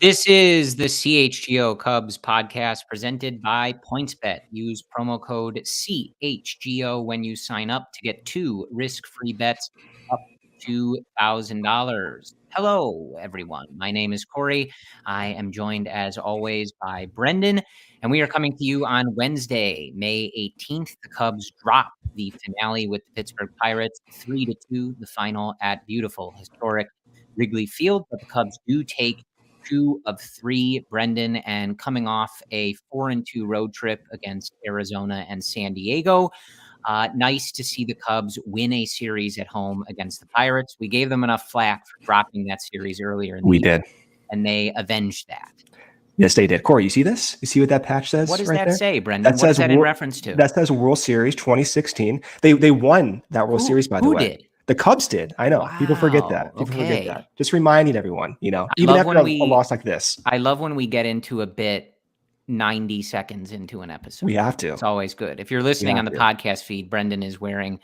This is the CHGO Cubs podcast presented by PointsBet. Use promo code CHGO when you sign up to get 2 risk-free bets up to $2,000. Hello, everyone. My name is Corey. I am joined, as always, by Brendan, and we are coming to you on Wednesday, May 18th. The Cubs drop the finale with the Pittsburgh Pirates, 3-2, the final at beautiful, historic Wrigley Field, but the Cubs do take 2 of 3, Brendan, and coming off a 4-2 road trip against Arizona and San Diego. Nice to see the Cubs win a series at home against the Pirates. We gave them enough flack for dropping that series earlier in the year, and they avenged that. Yes, they did. Corey, you see this? You see what that patch says? What does right that there? say, Brendan? What is that in reference to? That says World Series 2016. They won that World Series, by the way. Who did? The Cubs did. I know. Wow, People forget that. Forget that. Just reminding everyone, even after a loss like this. I love when we get into a bit 90 seconds into an episode. We have to. It's always good. If you're listening on the podcast feed, Brendan is wearing,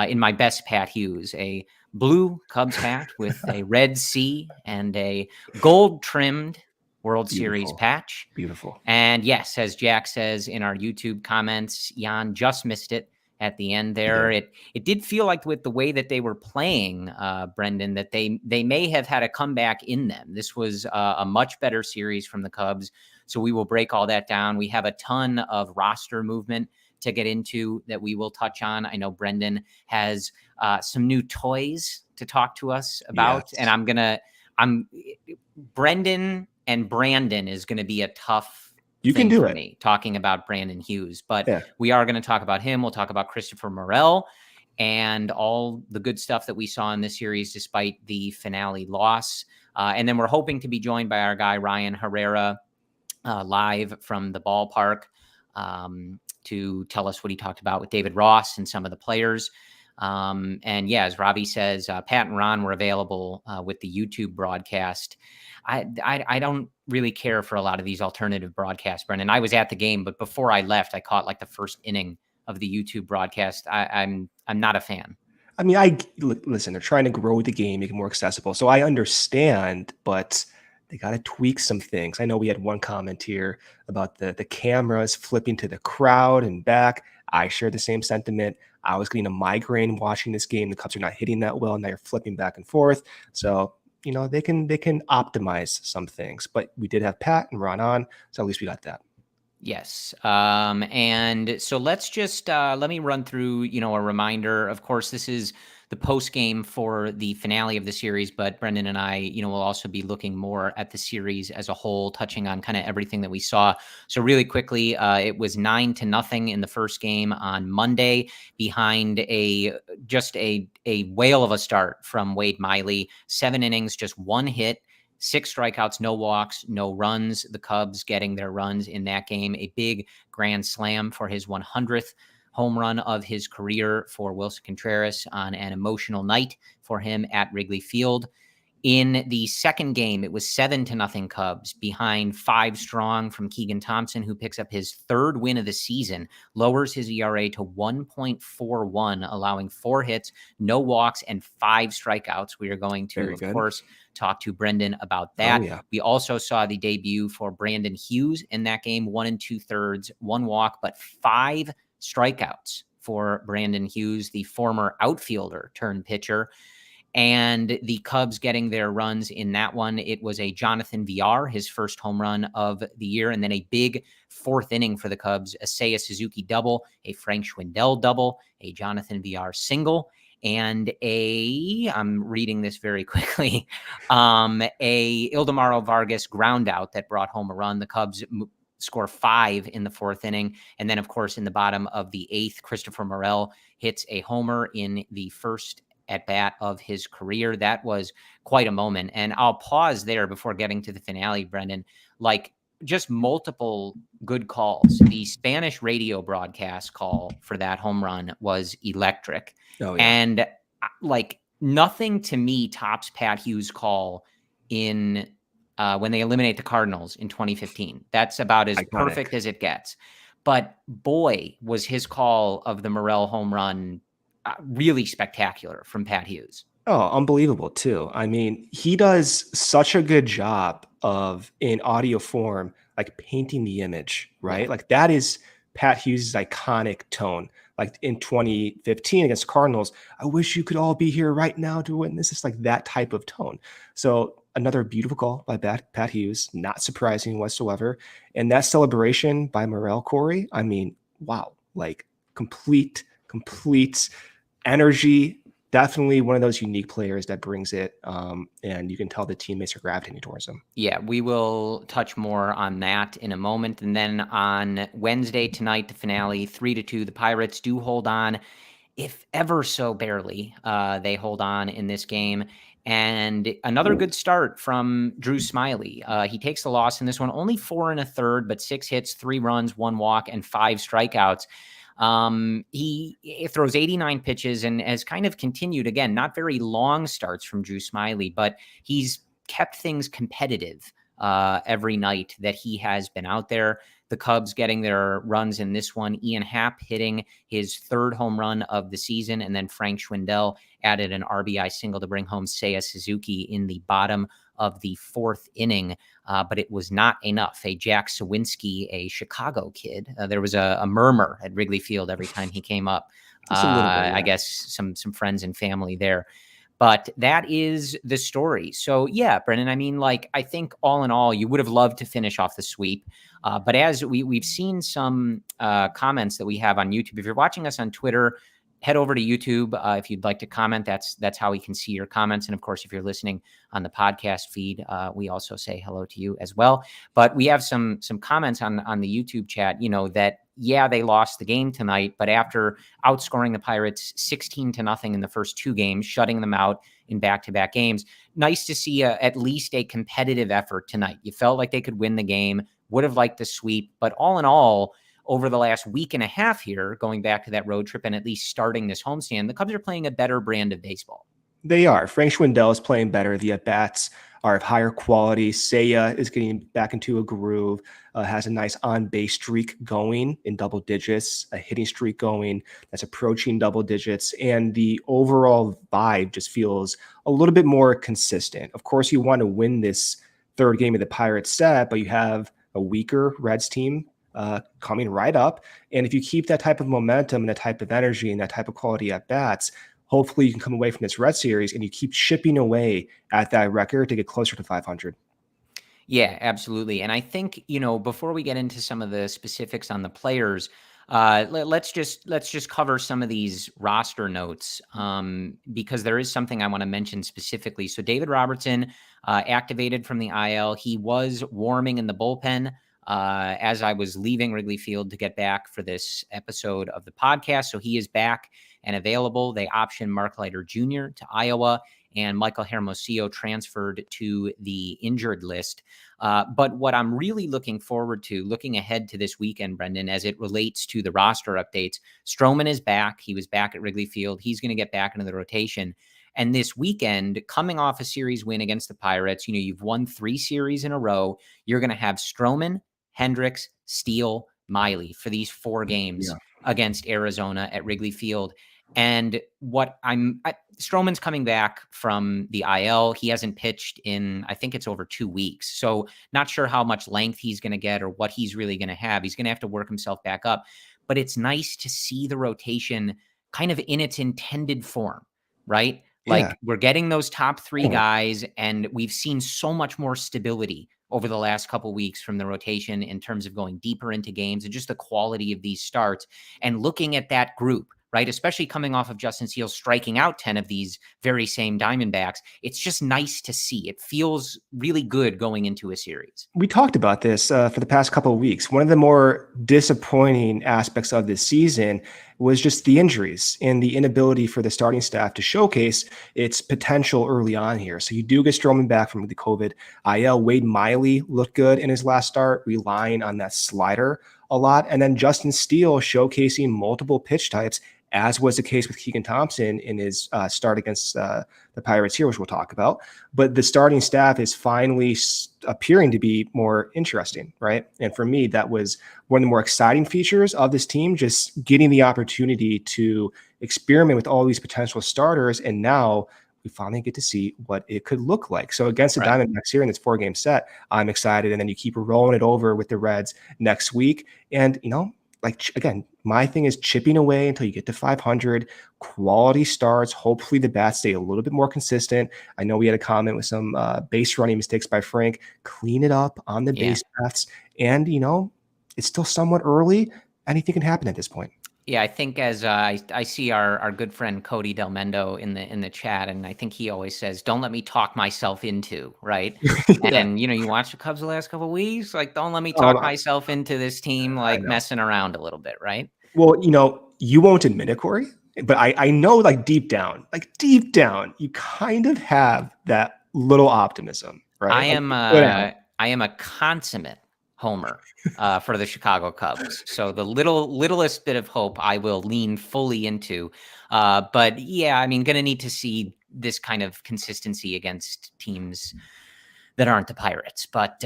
in my best Pat Hughes, a blue Cubs hat with a red C and a gold-trimmed World Series patch. Beautiful. And yes, as Jack says in our YouTube comments, Jan just missed it at the end there. Yeah. It did feel like with the way that they were playing, Brendan, that they may have had a comeback in them. This was a much better series from the Cubs. So we will break all that down. We have a ton of roster movement to get into that we will touch on. I know Brendan has some new toys to talk to us about. Yes. And Brendan and Brandon is going to be a tough You can do it. Me, talking about Brandon Hughes, but we are going to talk about him. We'll talk about Christopher Morel and all the good stuff that we saw in this series, despite the finale loss. And then we're hoping to be joined by our guy, Ryan Herrera, live from the ballpark to tell us what he talked about with David Ross and some of the players. And yeah, as Robbie says, Pat and Ron were available with the YouTube broadcast. I don't really care for a lot of these alternative broadcasts, Brendan. I was at the game, but before I left, I caught like the first inning of the YouTube broadcast. I'm not a fan. I mean, listen, they're trying to grow the game, make it more accessible. So I understand, but they got to tweak some things. I know we had one comment here about the cameras flipping to the crowd and back. I share the same sentiment. I was getting a migraine watching this game. The Cubs are not hitting that well. Now you're flipping back and forth. So, they can optimize some things, but we did have Pat and Ron on. So at least we got that. Yes. And so let's just, let me run through, a reminder. Of course, this is the post game for the finale of the series, but Brendan and I, will also be looking more at the series as a whole, touching on kind of everything that we saw. So really quickly, it was 9-0 in the first game on Monday behind a whale of a start from Wade Miley. 7 innings, just 1 hit. 6 strikeouts, no walks, no runs. The Cubs getting their runs in that game. A big grand slam for his 100th home run of his career for Wilson Contreras on an emotional night for him at Wrigley Field. In the second game, it was 7-0 Cubs behind 5 strong from Keegan Thompson, who picks up his 3rd win of the season, lowers his ERA to 1.41, allowing 4 hits, no walks, and 5 strikeouts. We are going to, of course, talk to Brendan about that. Oh, yeah. We also saw the debut for Brandon Hughes in that game, 1 2/3, 1 walk, but 5 strikeouts for Brandon Hughes, the former outfielder turned pitcher. And the Cubs getting their runs in that one. It was a Jonathan Villar, his first home run of the year, and then a big 4th inning for the Cubs, a Seiya Suzuki double, a Frank Schwindel double, a Jonathan Villar single, and I'm reading this very quickly, a Ildemaro Vargas ground out that brought home a run. The Cubs score 5 in the 4th inning. And then, of course, in the bottom of the 8th, Christopher Morel hits a homer in the first at bat of his career. That was quite a moment. And I'll pause there before getting to the finale, Brendan. Like, just multiple good calls. The Spanish radio broadcast call for that home run was electric. Oh, yeah. And like, nothing to me tops Pat Hughes' call in when they eliminate the Cardinals in 2015. That's about as perfect as it gets. But boy, was his call of the Morel home run really spectacular from Pat Hughes. Oh, unbelievable too. I mean, he does such a good job of in audio form, like painting the image, right? Yeah. Like that is Pat Hughes' iconic tone. Like in 2015 against Cardinals, I wish you could all be here right now to witness this, like that type of tone. So another beautiful call by Pat Hughes, not surprising whatsoever. And that celebration by Morel Corey, I mean, wow, like complete energy. Definitely one of those unique players that brings it. And you can tell the teammates are gravitating towards him. Yeah, we will touch more on that in a moment. And then on Wednesday tonight, the finale, 3-2, the Pirates do hold on, if ever so barely. They hold on in this game. And another good start from Drew Smiley. He takes the loss in this one, only 4 1/3, but 6 hits, 3 runs, 1 walk, and 5 strikeouts. He throws 89 pitches and has kind of continued, again, not very long starts from Drew Smiley, but he's kept things competitive every night that he has been out there. The Cubs getting their runs in this one. Ian Happ hitting his 3rd home run of the season, and then Frank Schwindel added an RBI single to bring home Seiya Suzuki in the bottom of the 4th inning, but it was not enough. A Jack Sawinski, a Chicago kid, there was a murmur at Wrigley Field every time he came up. Just a little bit, yeah. I guess some friends and family there. But that is the story. So, yeah, Brendan, I mean, like, I think all in all, you would have loved to finish off the sweep. But as we've seen some comments that we have on YouTube, if you're watching us on Twitter, head over to YouTube if you'd like to comment. That's how we can see your comments. And of course, if you're listening on the podcast feed, we also say hello to you as well. But we have some comments on the YouTube chat, that, yeah, they lost the game tonight, but after outscoring the Pirates 16-0 in the first 2 games, shutting them out in back-to-back games, nice to see at least a competitive effort tonight. You felt like they could win the game, would have liked the sweep, but all in all, over the last week and a half here, going back to that road trip and at least starting this homestand, the Cubs are playing a better brand of baseball. They are. Frank Schwindel is playing better. The at-bats are of higher quality. Seiya is getting back into a groove, has a nice on-base streak going in double digits, a hitting streak going that's approaching double digits, and the overall vibe just feels a little bit more consistent. Of course, you want to win this 3rd game of the Pirates set, but you have a weaker Reds team coming right up. And if you keep that type of momentum and that type of energy and that type of quality at bats, hopefully you can come away from this Red Series and you keep chipping away at that record to get closer to 500. Yeah, absolutely. And I think, before we get into some of the specifics on the players, let's just cover some of these roster notes because there is something I want to mention specifically. So David Robertson activated from the IL. He was warming in the bullpen as I was leaving Wrigley Field to get back for this episode of the podcast. So he is back and available. They optioned Mark Leiter Jr. to Iowa, and Michael Hermosillo transferred to the injured list. But what I'm really looking forward to, looking ahead to this weekend, Brendan, as it relates to the roster updates, Stroman is back. He was back at Wrigley Field. He's going to get back into the rotation. And this weekend, coming off a series win against the Pirates, you've won 3 series in a row. You're going to have Stroman, Hendricks, Steele, Miley for these 4 games against Arizona at Wrigley Field. And Stroman's coming back from the IL. He hasn't pitched in, I think it's over 2 weeks. So not sure how much length he's going to get or what he's really going to have. He's going to have to work himself back up. But it's nice to see the rotation kind of in its intended form, right? Like we're getting those top 3 guys, and we've seen so much more stability over the last couple of weeks from the rotation in terms of going deeper into games and just the quality of these starts and looking at that group, right? Especially coming off of Justin Steele striking out 10 of these very same Diamondbacks. It's just nice to see. It feels really good going into a series. We talked about this for the past couple of weeks. One of the more disappointing aspects of this season was just the injuries and the inability for the starting staff to showcase its potential early on here. So you do get Stroman back from the COVID IL. Wade Miley looked good in his last start, relying on that slider a lot. And then Justin Steele showcasing multiple pitch types, as was the case with Keegan Thompson in his start against the Pirates here, which we'll talk about. But the starting staff is finally appearing to be more interesting, right? And for me, that was one of the more exciting features of this team, just getting the opportunity to experiment with all these potential starters. And now we finally get to see what it could look like. So against the Right. Diamondbacks here in this 4-game set, I'm excited. And then you keep rolling it over with the Reds next week. And, like, again, my thing is chipping away until you get to 500, quality starts. Hopefully the bats stay a little bit more consistent. I know we had a comment with some base running mistakes by Frank. Clean it up on the base paths. And, it's still somewhat early. Anything can happen at this point. Yeah, I think as I see our good friend Cody Del Mendo in the chat, and I think he always says, "Don't let me talk myself into," right? Yeah. And you watch the Cubs the last couple of weeks, like, don't let me talk myself into this team I like know. messing around a little bit, right? Well, you won't admit it, Corey, but I know, like deep down, you kind of have that little optimism, right? I am a consummate homer for the Chicago Cubs. So the littlest bit of hope I will lean fully into. But yeah, I mean, going to need to see this kind of consistency against teams that aren't the Pirates. But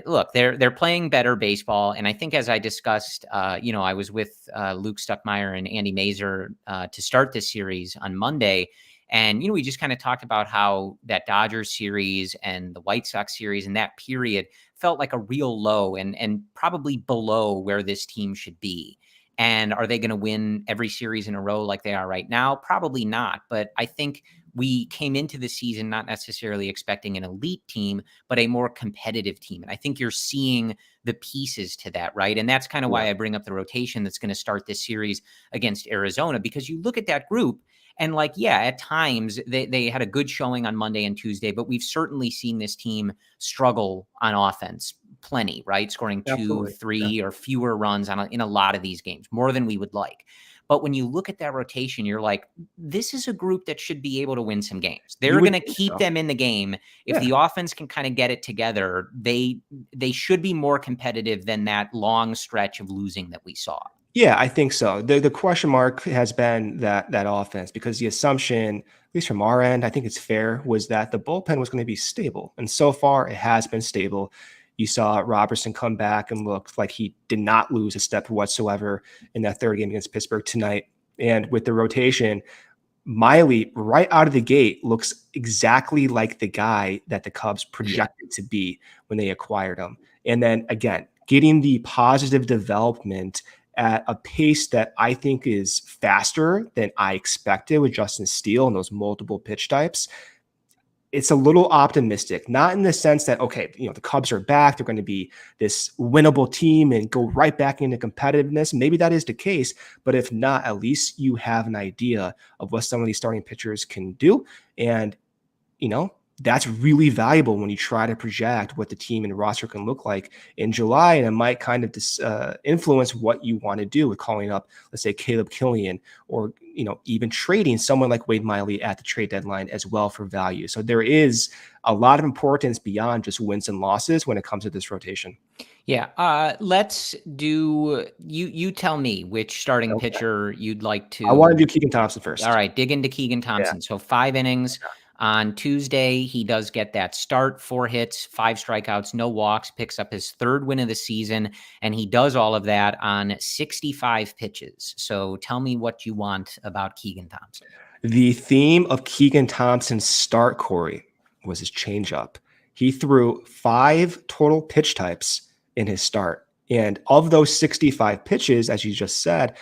look, they're playing better baseball, and I think as I discussed, I was with Luke Stuckmeyer and Andy Mazer to start this series on Monday. And, we just kind of talked about how that Dodgers series and the White Sox series and that period felt like a real low and probably below where this team should be. And are they going to win every series in a row like they are right now? Probably not. But I think we came into the season not necessarily expecting an elite team, but a more competitive team. And I think you're seeing the pieces to that, right? And that's kind of why I bring up the rotation that's going to start this series against Arizona, because you look at that group and, like, yeah, at times they had a good showing on Monday and Tuesday, but we've certainly seen this team struggle on offense plenty, right? Scoring 2, Absolutely. 3 or fewer runs in a lot of these games, more than we would like. But when you look at that rotation, you're like, this is a group that should be able to win some games. They're going to keep them in the game. If the offense can kind of get it together, they should be more competitive than that long stretch of losing that we saw. Yeah, I think so. The question mark has been that offense, because the assumption, at least from our end, I think it's fair, was that the bullpen was going to be stable. And so far it has been stable. You saw Robertson come back and looked like he did not lose a step whatsoever in that third game against Pittsburgh tonight. And with the rotation, Miley right out of the gate looks exactly like the guy that the Cubs projected to be when they acquired him. And then again, getting the positive development at a pace that I think is faster than I expected with Justin Steele and those multiple pitch types. It's a little optimistic, not in the sense that, okay, the Cubs are back, they're going to be this winnable team and go right back into competitiveness. Maybe that is the case, but if not, at least you have an idea of what some of these starting pitchers can do. And, that's really valuable when you try to project what the team and roster can look like in July. And it might kind of influence what you want to do with calling up, let's say, Caleb Killian, or, even trading someone like Wade Miley at the trade deadline as well for value. So there is a lot of importance beyond just wins and losses when it comes to this rotation. Yeah. Let's do, you tell me which starting pitcher you'd like to. I want to do Keegan Thompson first. All right. Dig into Keegan Thompson. Yeah. So 5 innings. On Tuesday, he does get that start, 4 hits, 5 strikeouts, no walks, picks up his 3rd win of the season, and he does all of that on 65 pitches. So tell me what you want about Keegan Thompson. The theme of Keegan Thompson's start, Corey, was his changeup. He threw 5 total pitch types in his start. And of those 65 pitches, as you just said,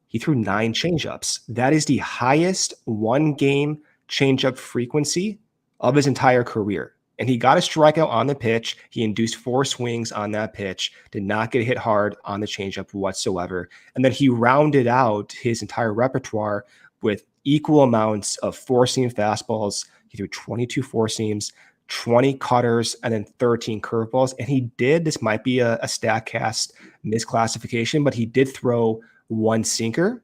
he threw 9 changeups. That is the highest one-game changeup frequency of his entire career. And he got a strikeout on the pitch. He induced 4 swings on that pitch, did not get hit hard on the changeup whatsoever. And then he rounded out his entire repertoire with equal amounts of 4-seam fastballs. He threw 22 4-seams, 20 cutters, and then 13 curveballs. And he did, this might be a StatCast misclassification, but he did throw 1 sinker.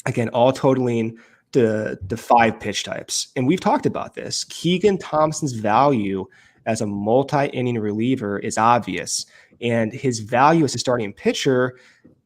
Again, all totaling the 5 pitch types. And we've talked about this. Keegan Thompson's value as a multi-inning reliever is obvious. And his value as a starting pitcher,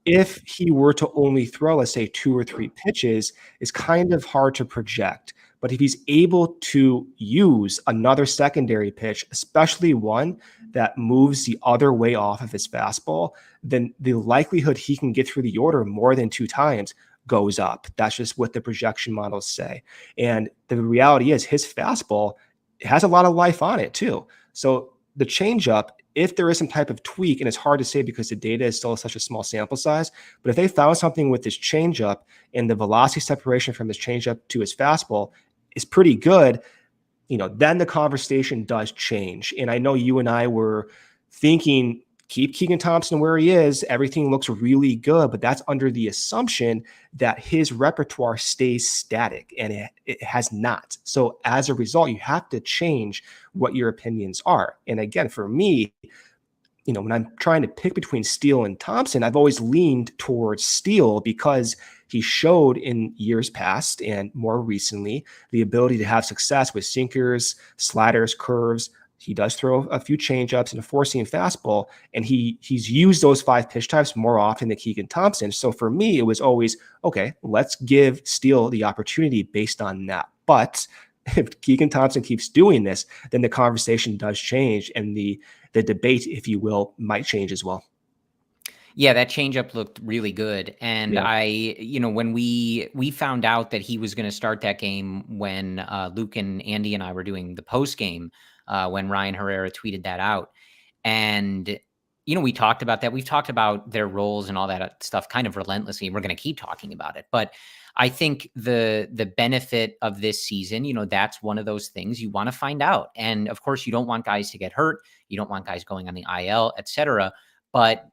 if he were to only throw, let's say, 2 or 3 pitches, is kind of hard to project. But if he's able to use another secondary pitch, especially one that moves the other way off of his fastball, then the likelihood he can get through the order more than 2 times goes up. That's just what the projection models say. And the reality is his fastball has a lot of life on it too. So the changeup, if there is some type of tweak, and it's hard to say because the data is still such a small sample size, but if they found something with this changeup and the velocity separation from his changeup to his fastball is pretty good, then the conversation does change. And I know you and I were thinking, keep Keegan Thompson where he is. Everything looks really good, but that's under the assumption that his repertoire stays static, and it has not. So as a result, you have to change what your opinions are. And again, for me, when I'm trying to pick between Steele and Thompson, I've always leaned towards Steele because he showed in years past and more recently the ability to have success with sinkers, sliders, curves. He does throw a few changeups and a four-seam fastball, and he's used those 5 pitch types more often than Keegan Thompson. So for me, it was always, okay, let's give Steele the opportunity based on that. But if Keegan Thompson keeps doing this, then the conversation does change, and the debate, if you will, might change as well. Yeah, that changeup looked really good. And Yeah. when we found out that he was going to start that game, when Luke and Andy and I were doing the post game, when Ryan Herrera tweeted that out, and we talked about that. We've talked about their roles and all that stuff kind of relentlessly. We're going to keep talking about it, but I think the benefit of this season, that's one of those things you want to find out. And of course, you don't want guys to get hurt. You don't want guys going on the IL, et cetera. But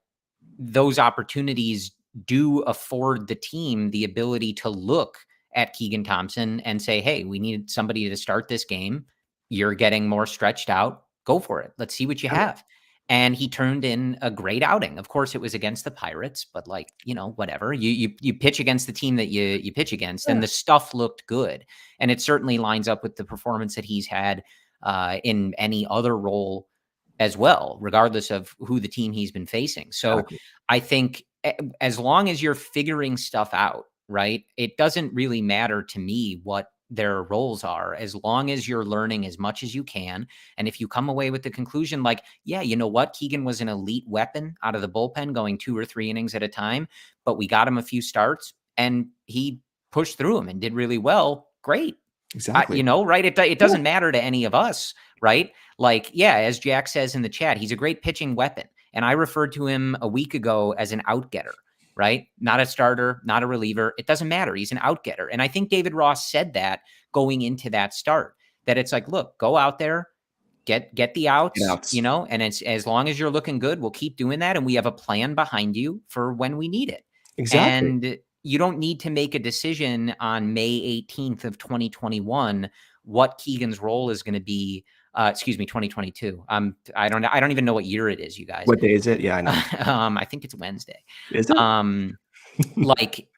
those opportunities do afford the team the ability to look at Keegan Thompson and say, hey, we need somebody to start this game. You're getting more stretched out. Go for it. Let's see what you have. And he turned in a great outing. Of course, it was against the Pirates, but whatever. You pitch against the team that you pitch against, and the stuff looked good. And it certainly lines up with the performance that he's had in any other role as well, regardless of who the team he's been facing. So Exactly. I think as long as you're figuring stuff out, right, it doesn't really matter to me what their roles are, as long as you're learning as much as you can. And if you come away with the conclusion like, yeah, you know what, Keegan was an elite weapon out of the bullpen going 2 or 3 innings at a time, but we got him a few starts and he pushed through them and did really well. Great. Exactly. Right. It doesn't matter to any of us, right? Like, yeah, as Jack says in the chat, he's a great pitching weapon. And I referred to him a week ago as an out-getter, right? Not a starter, not a reliever. It doesn't matter. He's an out-getter. And I think David Ross said that going into that start, that it's like, look, go out there, get the outs, and it's as long as you're looking good, we'll keep doing that. And we have a plan behind you for when we need it. Exactly. And you don't need to make a decision on May 18th of 2021 what Keegan's role is going to be. 2022. I don't even know what year it is, you guys. What day is it? Yeah, I know. I think it's Wednesday. Is it? Like,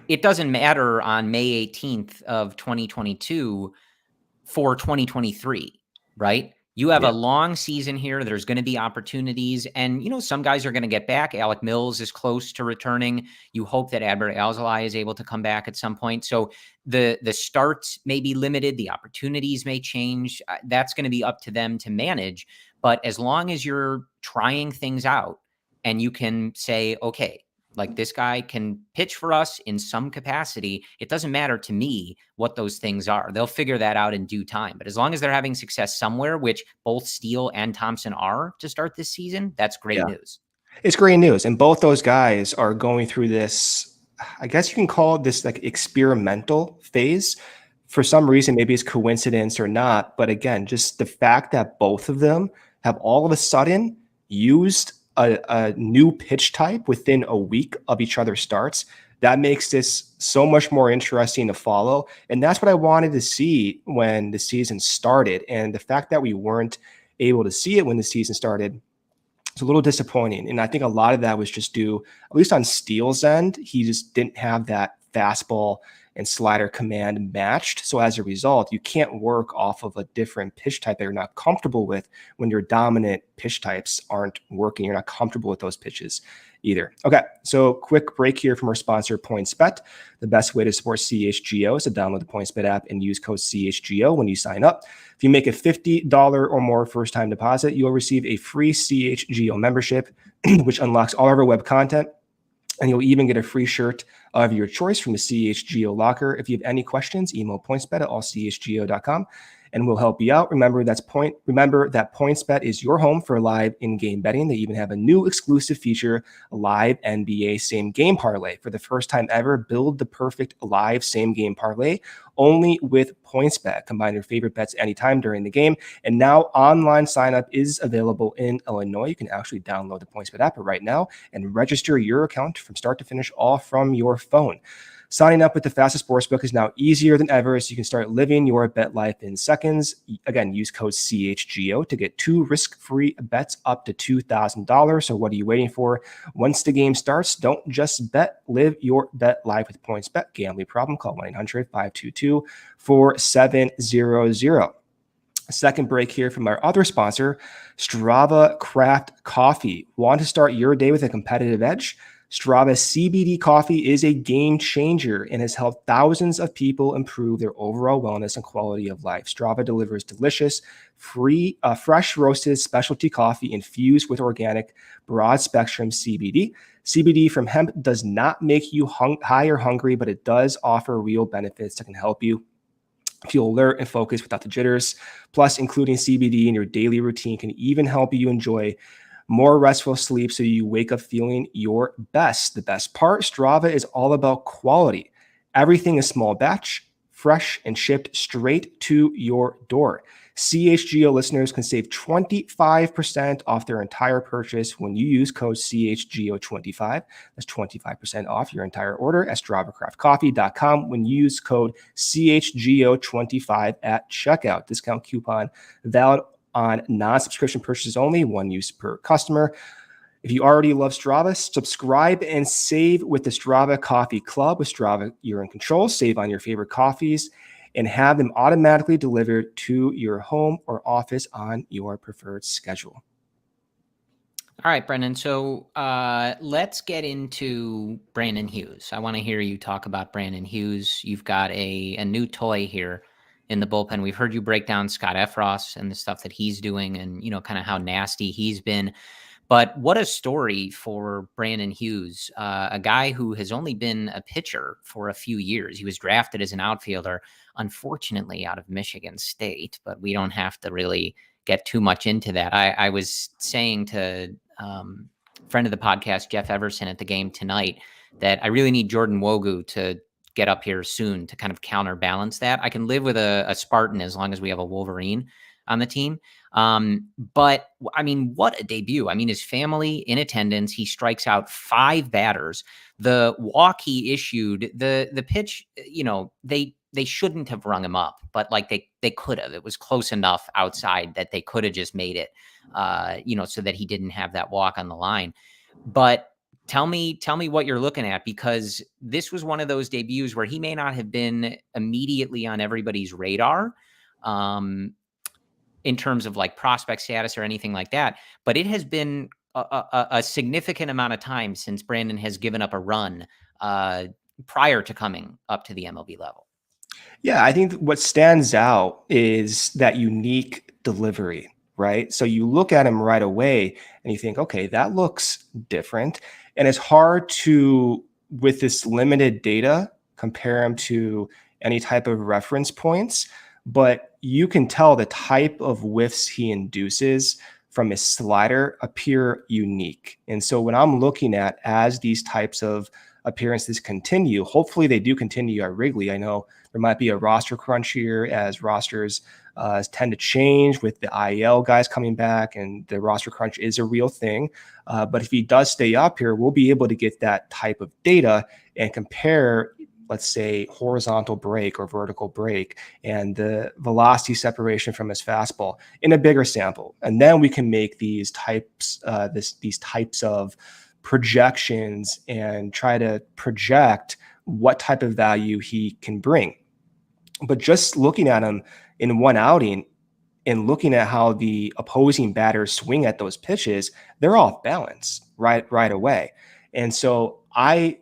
it doesn't matter on May 18th of 2022 for 2023, right? You have a long season here. There's going to be opportunities, and some guys are going to get back. Alec Mills is close to returning. You hope that Adbert Alzolay is able to come back at some point. So the starts may be limited. The opportunities may change. That's going to be up to them to manage. But as long as you're trying things out and you can say, okay, like, this guy can pitch for us in some capacity, it doesn't matter to me what those things are. They'll figure that out in due time. But as long as they're having success somewhere, which both Steele and Thompson are to start this season, that's great news. It's great news. And both those guys are going through this, I guess you can call it this like experimental phase. For some reason, maybe it's coincidence or not. But again, just the fact that both of them have all of a sudden used a new pitch type within a week of each other's starts, that makes this so much more interesting to follow. And that's what I wanted to see when the season started. And the fact that we weren't able to see it when the season started, it's a little disappointing. And I think a lot of that was just due, at least on Steele's end, he just didn't have that fastball and slider command matched. So as a result, you can't work off of a different pitch type that you're not comfortable with when your dominant pitch types aren't working. You're not comfortable with those pitches either. Okay, so quick break here from our sponsor, PointsBet. The best way to support CHGO is to download the PointsBet app and use code CHGO when you sign up. If you make a $50 or more first-time deposit, you'll receive a free CHGO membership, which unlocks all of our web content. And you'll even get a free shirt of your choice from the CHGO locker. If you have any questions, email pointsbet@allchgo.com and we'll help you out. Remember that PointsBet is your home for live in-game betting. They even have a new exclusive feature, a live NBA same game parlay. For the first time ever, build the perfect live same game parlay only with PointsBet. Combine your favorite bets anytime during the game. And now online sign-up is available in Illinois. You can actually download the PointsBet app right now and register your account from start to finish, all from your phone. Signing up with the fastest sportsbook is now easier than ever, so you can start living your bet life in seconds. Again, use code CHGO to get 2 risk-free bets up to $2,000. So what are you waiting for? Once the game starts, don't just bet. Live your bet life with PointsBet. Gambling problem? Call 1-800-522-4700. Second break here from our other sponsor, Strava Craft Coffee. Want to start your day with a competitive edge? Strava CBD coffee is a game changer and has helped thousands of people improve their overall wellness and quality of life. Strava delivers delicious, fresh roasted specialty coffee infused with organic, broad spectrum CBD. CBD from hemp does not make you high or hungry, but it does offer real benefits that can help you feel alert and focused without the jitters. Plus, including CBD in your daily routine can even help you enjoy more restful sleep so you wake up feeling your best. The best part, Strava is all about quality. Everything is small batch, fresh, and shipped straight to your door. CHGO listeners can save 25% off their entire purchase when you use code CHGO25. That's 25% off your entire order at StravaCraftCoffee.com when you use code CHGO25 at checkout. Discount coupon valid on non-subscription purchases only, 1 use per customer. If you already love Strava, subscribe and save with the Strava Coffee Club. With Strava, you're in control. Save on your favorite coffees and have them automatically delivered to your home or office on your preferred schedule. All right, Brendan. So let's get into Brandon Hughes. I want to hear you talk about Brandon Hughes. You've got a new toy here in the bullpen. We've heard you break down Scott Effross and the stuff that he's doing and, kind of how nasty he's been. But what a story for Brandon Hughes, a guy who has only been a pitcher for a few years. He was drafted as an outfielder, unfortunately, out of Michigan State, but we don't have to really get too much into that. I was saying to friend of the podcast, Jeff Everson, at the game tonight, that I really need Jordan Wogu to get up here soon to kind of counterbalance that. I can live with a Spartan as long as we have a Wolverine on the team. But I mean, what a debut. I mean, his family in attendance, he strikes out 5 batters. The walk he issued, the pitch, they shouldn't have rung him up, but like they could have. It was close enough outside that they could have just made it, so that he didn't have that walk on the line. But tell me what you're looking at, because this was one of those debuts where he may not have been immediately on everybody's radar in terms of like prospect status or anything like that. But it has been a significant amount of time since Brandon has given up a run prior to coming up to the MLB level. Yeah, I think what stands out is that unique delivery, right? So you look at him right away and you think, okay, that looks different. And it's hard to, with this limited data, compare him to any type of reference points, but you can tell the type of whiffs he induces from his slider appear unique. And so when I'm looking at as these types of appearances continue, hopefully they do continue at Wrigley. I know there might be a roster crunch here as rosters tend to change with the IL guys coming back, and the roster crunch is a real thing. But if he does stay up here, we'll be able to get that type of data and compare, let's say, horizontal break or vertical break and the velocity separation from his fastball in a bigger sample. And then we can make these types of projections and try to project what type of value he can bring. But just looking at him in one outing and looking at how the opposing batters swing at those pitches, they're off balance right away. And so I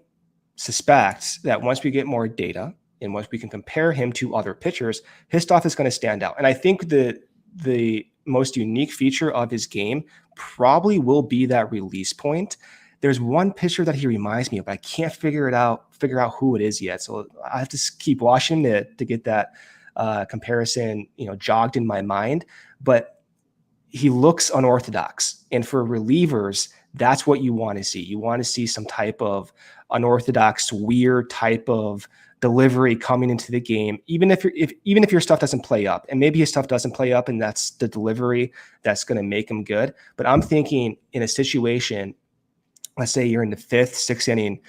suspect that once we get more data and once we can compare him to other pitchers, his stuff is going to stand out. And I think the most unique feature of his game probably will be that release point. There's one pitcher that he reminds me of, but I can't figure out who it is yet. So I have to keep watching to get that comparison, jogged in my mind. But he looks unorthodox, and for relievers, that's what you want to see. You want to see some type of unorthodox, weird type of delivery coming into the game, even if your stuff doesn't play up, and maybe his stuff doesn't play up, and that's the delivery that's going to make him good. But I'm thinking in a situation, let's say you're in the 5th, 6th inning,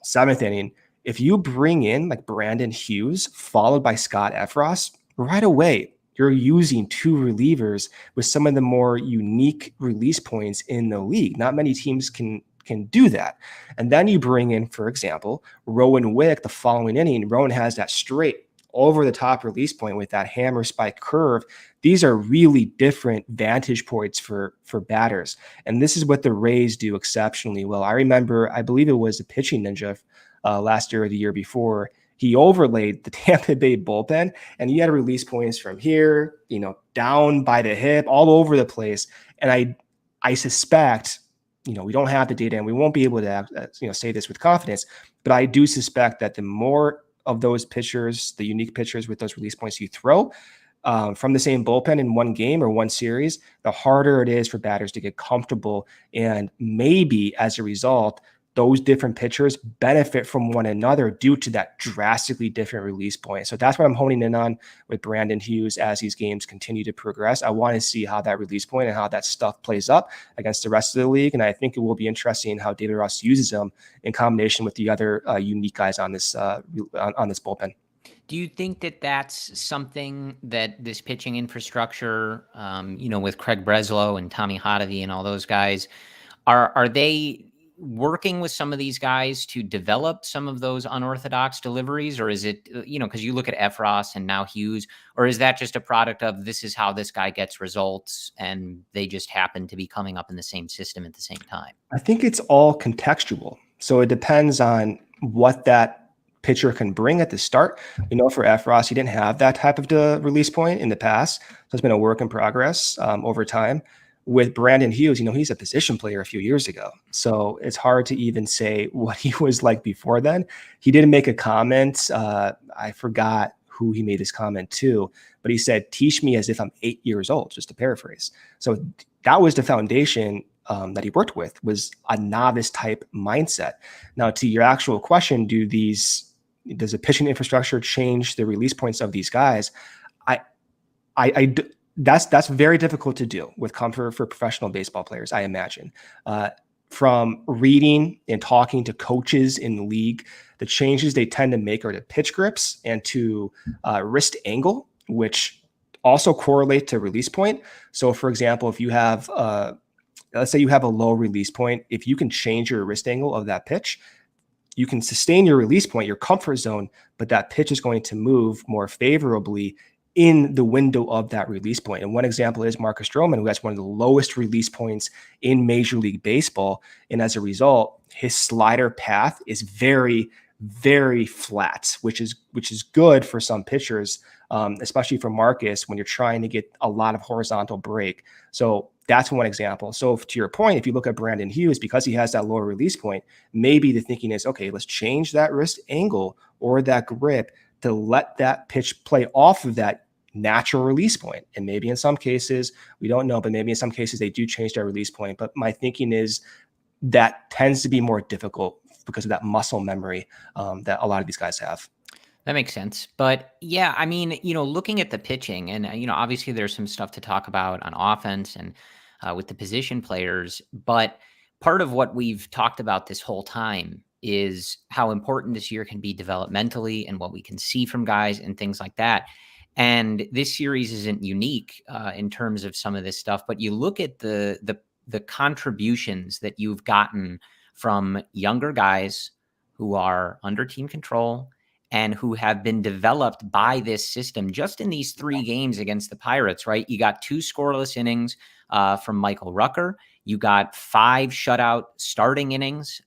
7th inning, if you bring in like Brandon Hughes followed by Scott Efros, right away you're using 2 relievers with some of the more unique release points in the league. Not many teams can do that. And then you bring in, for example, Rowan Wick the following inning. Rowan has that straight over the top release point with that hammer spike curve. These are really different vantage points for batters. And this is what the Rays do exceptionally well. I remember, I believe it was a pitching ninja last year or the year before. He overlaid the Tampa Bay bullpen, and he had release points from here, down by the hip, all over the place. And I suspect, we don't have the data and we won't be able to, say this with confidence, but I do suspect that the more of those pitchers, the unique pitchers with those release points you throw from the same bullpen in one game or one series, the harder it is for batters to get comfortable. And maybe as a result, those different pitchers benefit from one another due to that drastically different release point. So that's what I'm honing in on with Brandon Hughes as these games continue to progress. I want to see how that release point and how that stuff plays up against the rest of the league. And I think it will be interesting how David Ross uses them in combination with the other unique guys on this bullpen. Do you think that that's something that this pitching infrastructure, with Craig Breslow and Tommy Hotovy and all those guys, are they working with some of these guys to develop some of those unorthodox deliveries? Or is it, because you look at Efros and now Hughes, or is that just a product of this is how this guy gets results and they just happen to be coming up in the same system at the same time? I think it's all contextual. So it depends on what that pitcher can bring at the start. For Efros, he didn't have that type of release point in the past. So it's been a work in progress over time. With Brandon Hughes, he's a position player a few years ago. So it's hard to even say what he was like before then. He did make a comment. I forgot who he made his comment to, but he said, "Teach me as if I'm 8 years old," just to paraphrase. So that was the foundation that he worked with, was a novice type mindset. Now, to your actual question, does a pitching infrastructure change the release points of these guys? That's very difficult to do with comfort for professional baseball players, I imagine. From reading and talking to coaches in the league, the changes they tend to make are to pitch grips and to wrist angle, which also correlate to release point. So, for example, if you have, let's say you have a low release point, if you can change your wrist angle of that pitch, you can sustain your release point, your comfort zone, but that pitch is going to move more favorably in the window of that release point. And one example is Marcus Stroman, who has one of the lowest release points in Major League Baseball. And as a result, his slider path is very, very flat, which is good for some pitchers, especially for Marcus when you're trying to get a lot of horizontal break. So that's one example. So to your point, if you look at Brandon Hughes, because he has that lower release point, maybe the thinking is, okay, let's change that wrist angle or that grip to let that pitch play off of that natural release point. And maybe in some cases, we don't know, but maybe in some cases they do change their release point. But my thinking is that tends to be more difficult because of that muscle memory that a lot of these guys have. That makes sense. But yeah, I mean, looking at the pitching and, obviously there's some stuff to talk about on offense and with the position players. But part of what we've talked about this whole time is how important this year can be developmentally and what we can see from guys and things like that. And this series isn't unique in terms of some of this stuff, but you look at the contributions that you've gotten from younger guys who are under team control and who have been developed by this system just in these 3 games against the Pirates, right? You got 2 scoreless innings from Michael Rucker. You got 5 shutout starting innings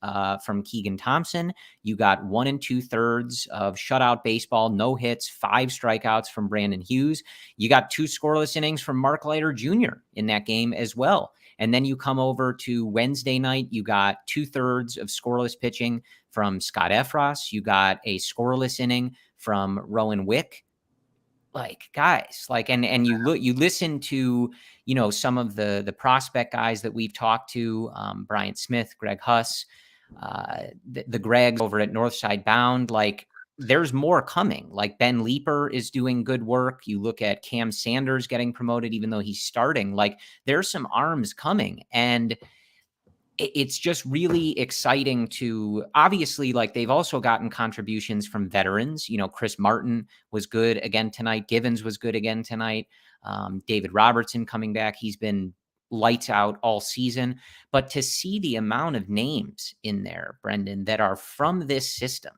from Keegan Thompson. You got 1 2/3 of shutout baseball, no hits, 5 strikeouts from Brandon Hughes. You got 2 scoreless innings from Mark Leiter Jr. in that game as well. And then you come over to Wednesday night, you got 2/3 of scoreless pitching from Scott Efros. You got a scoreless inning from Rowan Wick. Like, guys, like, and you listen to, some of the prospect guys that we've talked to, Brian Smith, Greg Huss, the Gregs over at Northside Bound, like, there's more coming. Like, Ben Leeper is doing good work. You look at Cam Sanders getting promoted, even though he's starting. Like, there's some arms coming, and it's just really exciting to, obviously, like, they've also gotten contributions from veterans. Chris Martin was good again tonight. Givens was good again tonight. David Robertson coming back. He's been lights out all season. But to see the amount of names in there, Brendan, that are from this system,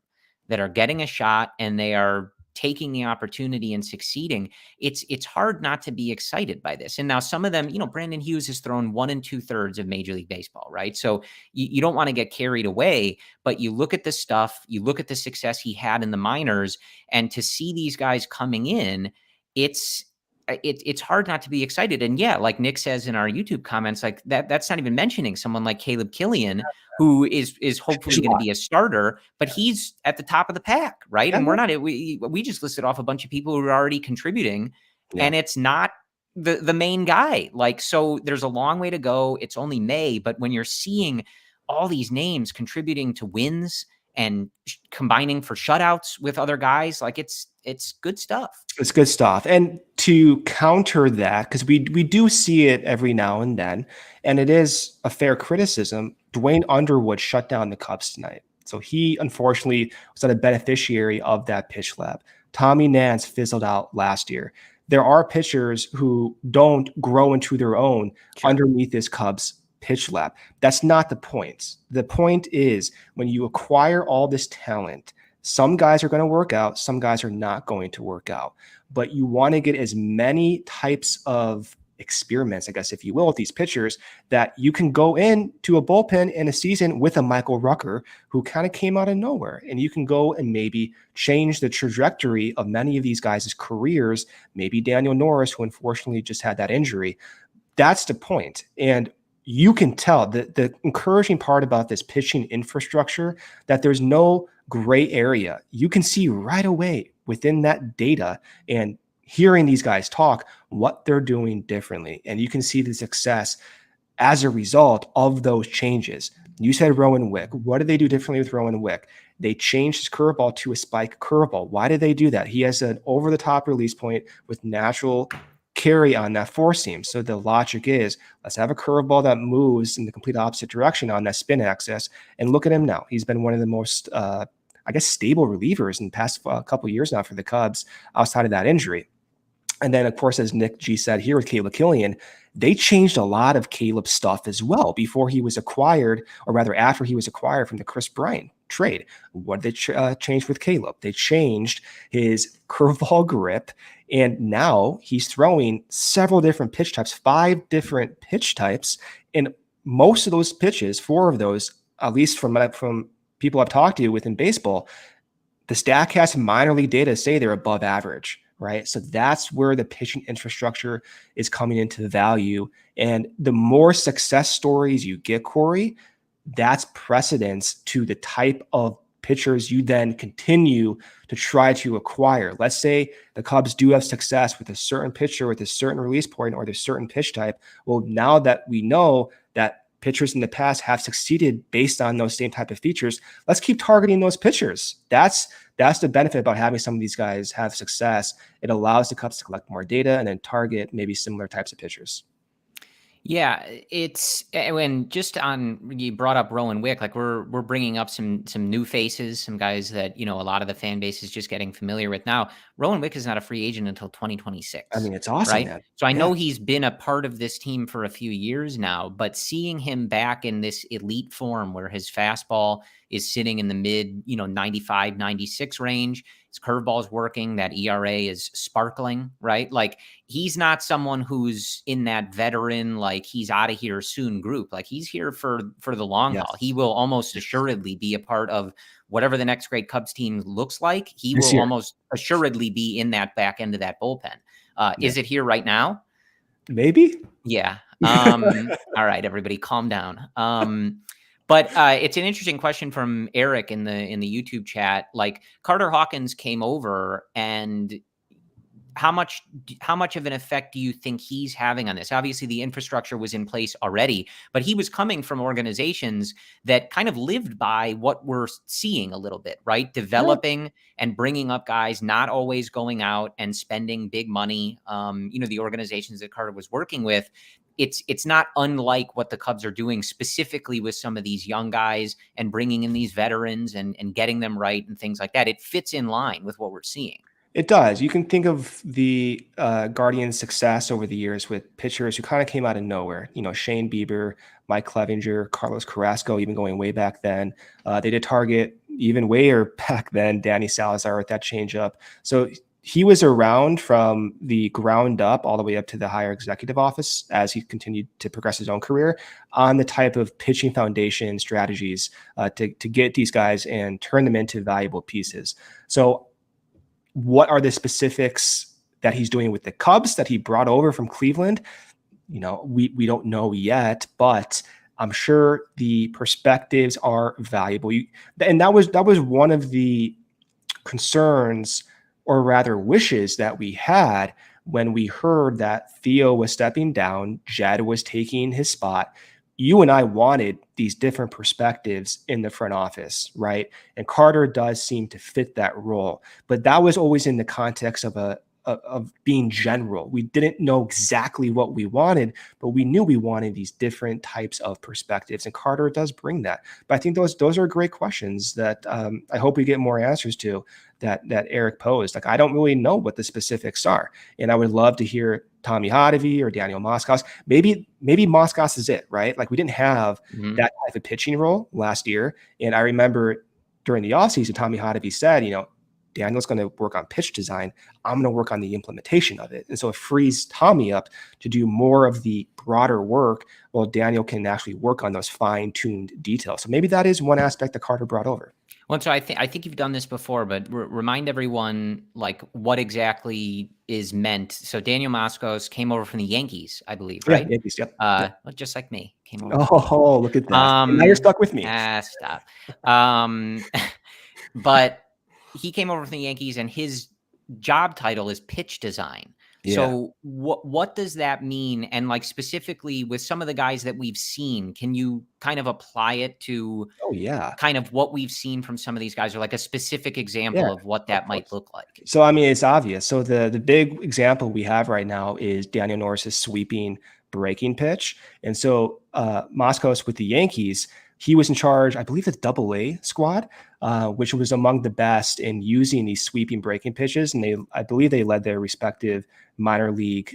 that are getting a shot and they are taking the opportunity and succeeding, it's hard not to be excited by this. And now some of them, Brandon Hughes has thrown 1 2/3 of Major League Baseball, right? So you don't want to get carried away, but you look at the stuff, you look at the success he had in the minors, and to see these guys coming in, it's hard not to be excited. And yeah, like Nick says in our YouTube comments, like that's not even mentioning someone like Caleb Killian, who is hopefully going to be a starter, but he's at the top of the pack, right? And we're not, we just listed off a bunch of people who are already contributing, and it's not the main guy. Like, so there's a long way to go. It's only May, but when you're seeing all these names contributing to wins and combining for shutouts with other guys, like, it's good stuff. It's good stuff. And to counter that, because we do see it every now and then, and it is a fair criticism, Dwayne Underwood shut down the Cubs tonight. So he, unfortunately, was not a beneficiary of that pitch lab. Tommy Nance fizzled out last year. There are pitchers who don't grow into their own underneath this Cubs pitch lab. That's not the point. The point is, when you acquire all this talent, some guys are going to work out, some guys are not going to work out. But you want to get as many types of experiments, I guess, if you will, with these pitchers, that you can go into a bullpen in a season with a Michael Rucker who kind of came out of nowhere. And you can go and maybe change the trajectory of many of these guys' careers. Maybe Daniel Norris, who unfortunately just had that injury. That's the point. And you can tell that the encouraging part about this pitching infrastructure, that there's no gray area. You can see right away within that data and hearing these guys talk what they're doing differently. And you can see the success as a result of those changes. You said Rowan Wick. What did they do differently with Rowan Wick? They changed his curveball to a spike curveball. Why did they do that? He has an over-the-top release point with natural carry on that four seam. So the logic is, let's have a curveball that moves in the complete opposite direction on that spin axis. And look at him now. He's been one of the most, stable relievers in the past couple of years now for the Cubs outside of that injury. And then, of course, as Nick G said here with Caleb Killian, they changed a lot of Caleb's stuff as well before he was acquired, or rather after he was acquired from the Chris Bryant trade. What did they change with Caleb? They changed his curveball grip, and now he's throwing several different pitch types, 5 different pitch types, and most of those pitches, 4 of those, at least from people I've talked to within baseball, the StatCast minor league data say they're above average. Right. So that's where the pitching infrastructure is coming into the value. And the more success stories you get, Corey, that's precedence to the type of pitchers you then continue to try to acquire. Let's say the Cubs do have success with a certain pitcher with a certain release point or the certain pitch type. Well, now that we know that pitchers in the past have succeeded based on those same type of features, let's keep targeting those pitchers. That's the benefit about having some of these guys have success. It allows the Cubs to collect more data and then target maybe similar types of pitchers. Yeah, it's when just on, you brought up Rowan Wick, like we're bringing up some new faces, some guys that, a lot of the fan base is just getting familiar with now. Rowan Wick is not a free agent until 2026. I mean, it's awesome, right? Man. So I know he's been a part of this team for a few years now, but seeing him back in this elite form where his fastball is sitting in the mid, 95, 96 range, his curveball is working, that ERA is sparkling, right? Like, he's not someone who's in that veteran, like he's out of here soon group. Like, he's here for the long haul. He will almost assuredly be a part of whatever the next great Cubs team looks like. He will almost assuredly be in that back end of that bullpen. Is it here right now? Maybe. Yeah. All right, everybody, calm down. But it's an interesting question from Eric in the YouTube chat. Like, Carter Hawkins came over, and how much of an effect do you think he's having on this? Obviously, the infrastructure was in place already, but he was coming from organizations that kind of lived by what we're seeing a little bit, right? Developing and bringing up guys, not always going out and spending big money. The organizations that Carter was working with, it's not unlike what the Cubs are doing specifically with some of these young guys and bringing in these veterans and getting them right and things like that. It fits in line with what we're seeing. It does. You can think of the Guardians' success over the years with pitchers who kind of came out of nowhere. Shane Bieber, Mike Clevinger, Carlos Carrasco, even going way back then. They did target even way back then Danny Salazar with that changeup. So he was around from the ground up all the way up to the higher executive office as he continued to progress his own career on the type of pitching foundation strategies to get these guys and turn them into valuable pieces. So what are the specifics that he's doing with the Cubs that he brought over from Cleveland? We don't know yet, but I'm sure the perspectives are valuable. And that was one of the concerns, or rather wishes, that we had when we heard that Theo was stepping down, Jed was taking his spot. You and I wanted these different perspectives in the front office, right? And Carter does seem to fit that role, but that was always in the context of being general. We didn't know exactly what we wanted, but we knew we wanted these different types of perspectives, and Carter does bring that. But I think those are great questions that I hope we get more answers to that Eric posed. Like, I don't really know what the specifics are, and I would love to hear Tommy Hotovy or Daniel Moskos. Maybe Moskos is it, right? Like, we didn't have that type of pitching role last year, and I remember during the offseason, Tommy Hotovy said, Daniel's going to work on pitch design. I'm going to work on the implementation of it. And so it frees Tommy up to do more of the broader work while Daniel can actually work on those fine-tuned details. So maybe that is one aspect that Carter brought over. Well, so I think you've done this before, but remind everyone like what exactly is meant. So Daniel Moskos came over from the Yankees, I believe, right? Yeah, Yankees, yep. Just like me, came over. Oh, look at that. Now you're stuck with me. Stop. But he came over from the Yankees, and his job title is pitch design. Yeah. So what does that mean? And like specifically with some of the guys that we've seen, can you kind of apply it to kind of what we've seen from some of these guys, or like a specific example of what that might look like? So, I mean, it's obvious. So the big example we have right now is Daniel Norris's sweeping breaking pitch. And so Moskos with the Yankees, he was in charge, I believe, the Double-A squad, which was among the best in using these sweeping breaking pitches. And I believe they led their respective minor league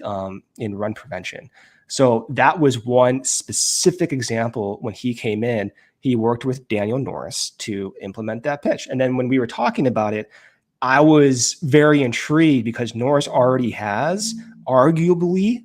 in run prevention. So that was one specific example. When he came in, he worked with Daniel Norris to implement that pitch. And then when we were talking about it, I was very intrigued because Norris already has arguably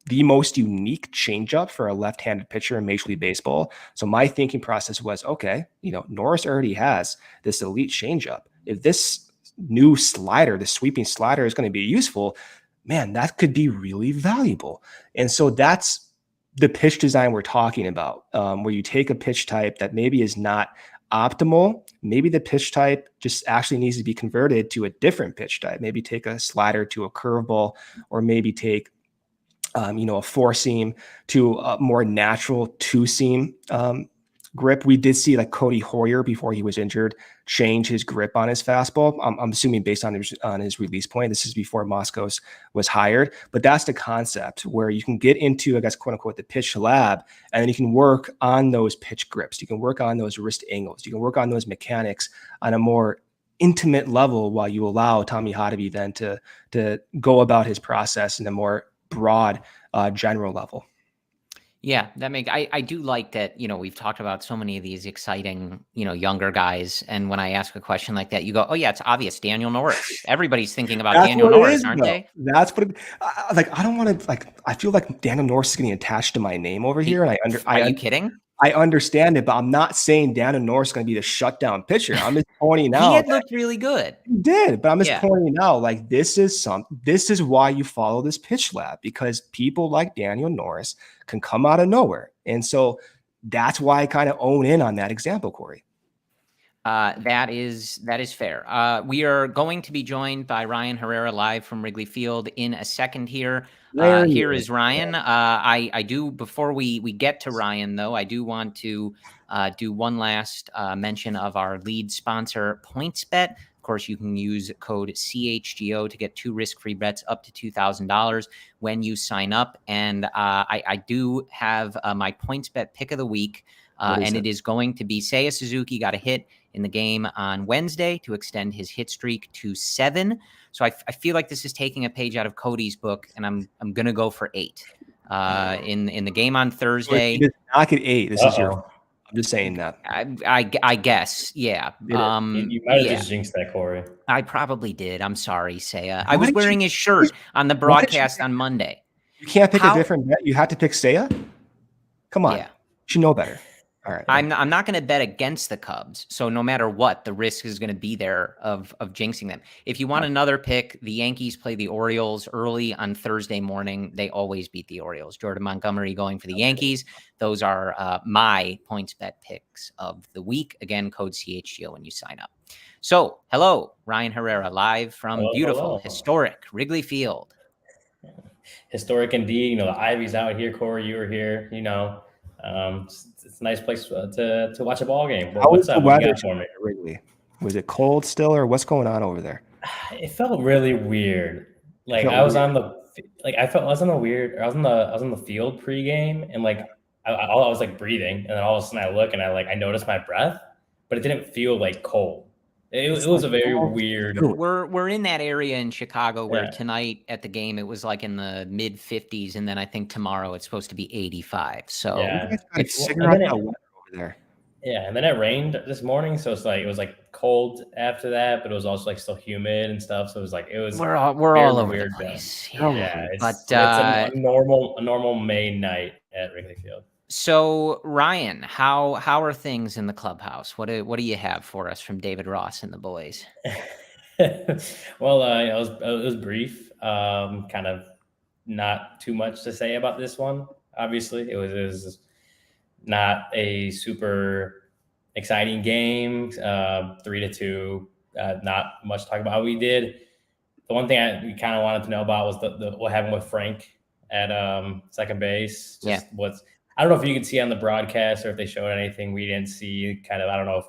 the most unique changeup for a left-handed pitcher in Major League Baseball. So my thinking process was, okay, Norris already has this elite changeup. If this new slider, the sweeping slider, is going to be useful, man, that could be really valuable. And so that's the pitch design we're talking about, where you take a pitch type that maybe is not optimal. Maybe the pitch type just actually needs to be converted to a different pitch type. Maybe take a slider to a curveball, or maybe take a four seam to a more natural two seam grip. We did see like Cody Hoyer before he was injured change his grip on his fastball. I'm assuming based on his release point. This is before Moskos was hired, but that's the concept where you can get into, I guess, quote unquote, the pitch lab, and then you can work on those pitch grips. You can work on those wrist angles. You can work on those mechanics on a more intimate level, while you allow Tommy Hotovy then to go about his process in a more broad general level. Yeah, I do like that, we've talked about so many of these exciting, younger guys. And when I ask a question like that, you go, oh yeah, it's obvious. Daniel Norris. Everybody's thinking about Daniel Norris, aren't they? That's what I don't want to, I feel like Daniel Norris is getting attached to my name over here. And are you kidding? I understand it, but I'm not saying Daniel Norris is going to be the shutdown pitcher. I'm just pointing He out had looked really good. he did, but I'm just Yeah. pointing out like this is why you follow this pitch lab, because people like Daniel Norris can come out of nowhere. And so that's why I kind of own in on that example, Corey. That is fair. We are going to be joined by Ryan Herrera live from Wrigley Field in a second here. There he Here is. is Ryan. I do, before we get to Ryan, though, I do want to do one last mention of our lead sponsor, PointsBet. Of course, you can use code CHGO to get 2 risk-free bets up to $2,000 when you sign up. And I do have my PointsBet pick of the week, and it is going to be Seiya Suzuki got a hit in the game on Wednesday to extend his hit streak to 7. So I feel like this is taking a page out of Cody's book, and I'm going to go for 8 in the game on Thursday. He did not get 8. This is your. I'm just saying that. I guess, yeah. You might have just jinxed that, Corey. I probably did. I'm sorry, Seiya. I was wearing his shirt on the broadcast on Monday. You can't pick a different bet. You have to pick Seiya? Come on. Yeah. You should know better. All right. I'm not going to bet against the Cubs. So no matter what, the risk is going to be there of jinxing them. If you want another pick, the Yankees play the Orioles early on Thursday morning. They always beat the Orioles. Jordan Montgomery going for the Yankees. Those are my PointsBet picks of the week. Again, code CHGO when you sign up. So, hello, Ryan Herrera, live from beautiful, historic Wrigley Field. Historic indeed. The Ivy's out here. Corey, you were here. It's a nice place to watch a ball game. How was the weather for me? Wrigley? Was it cold still, or what's going on over there? It felt really weird. I was on the field pregame, and I was breathing, and then all of a sudden I look and I noticed my breath, but it didn't feel cold. It was a very weird. We're in that area in Chicago where tonight at the game it was in the mid 50s, and then I think tomorrow it's supposed to be 85. So it's figure out that weather over there. Yeah, and then it rained this morning, so it was cold after that, but it was also still humid and stuff. So it was we're all over the place. Yeah, it's a normal May night at Wrigley Field. So Ryan, how are things in the clubhouse? What do you have for us from David Ross and the boys? Well, it was brief. Kind of not too much to say about this one. Obviously, it was not a super exciting game. 3-2. Not much to talk about. We did. The one thing we kind of wanted to know about was the what happened with Frank at second base. I don't know if you could see on the broadcast or if they showed anything we didn't see. Kind of, I don't know if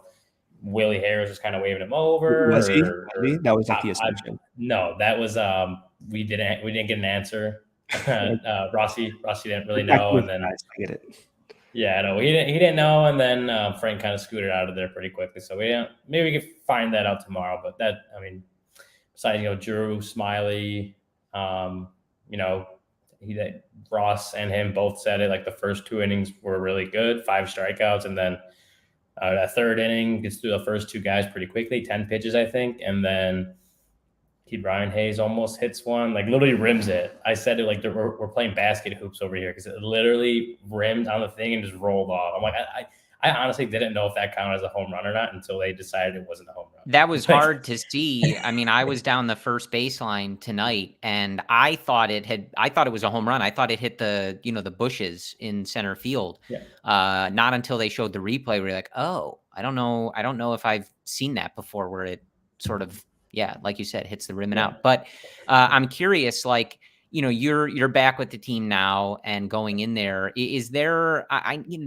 Willie Harris was kind of waving him over. Was he? That was the assumption. No, that was we didn't get an answer. Rossi didn't really know, and then I get it. Yeah, no, he didn't know, and then Frank kind of scooted out of there pretty quickly. So maybe we could find that out tomorrow. But besides Drew Smiley, Ross and him both said it. The first 2 innings were really good, 5 strikeouts, and then that third inning gets through the first 2 guys pretty quickly, 10 pitches I think, and then Brian Hayes almost hits one, literally rims it. I said it we're playing basket hoops over here because it literally rimmed on the thing and just rolled off. I'm I honestly didn't know if that counted as a home run or not until they decided it wasn't a home run. That was hard to see. I was down the first baseline tonight, and I thought it was a home run. I thought it hit the bushes in center field. Yeah. Not until they showed the replay, we were like, oh, I don't know if I've seen that before, where it sort of, like you said, hits the rim and out. But I'm curious, you're back with the team now and going in there. Is there,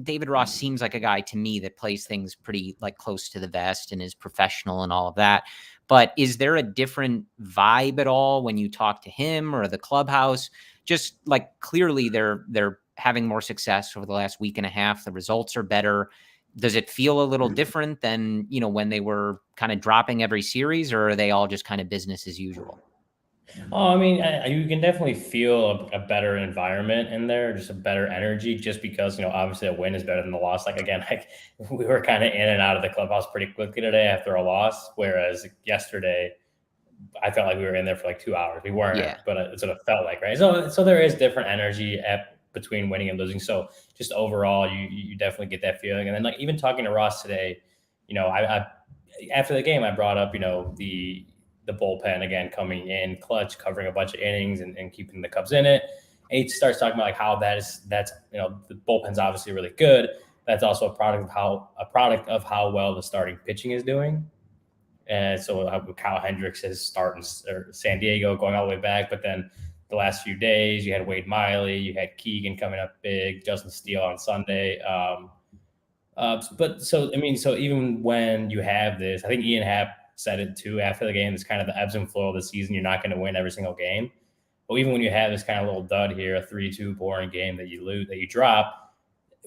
David Ross seems like a guy to me that plays things pretty close to the vest and is professional and all of that. But is there a different vibe at all when you talk to him or the clubhouse? Just clearly they're having more success over the last week and a half. The results are better. Does it feel a little different than, when they were kind of dropping every series, or are they all just kind of business as usual? Oh, you can definitely feel a better environment in there, just a better energy, just because, obviously a win is better than the loss. We were kind of in and out of the clubhouse pretty quickly today after a loss, whereas yesterday I felt like we were in there for 2 hours. We weren't, but it's what it felt like, right? So there is different energy at between winning and losing. So just overall, you definitely get that feeling. And then like even talking to Ross today, I after the game, I brought up, the bullpen again coming in clutch, covering a bunch of innings and keeping the Cubs in it. And he starts talking about like how that's the bullpen's obviously really good. That's also a product of how well the starting pitching is doing. And so Kyle Hendricks is starting San Diego going all the way back, but then the last few days you had Wade Miley, you had Keegan coming up big, Justin Steele on Sunday. So even when you have this, I think Ian Happ said it too after the game, it's kind of the ebbs and flow of the season. You're not going to win every single game. But even when you have this kind of little dud here, a 3-2 boring game that you lose, that you drop,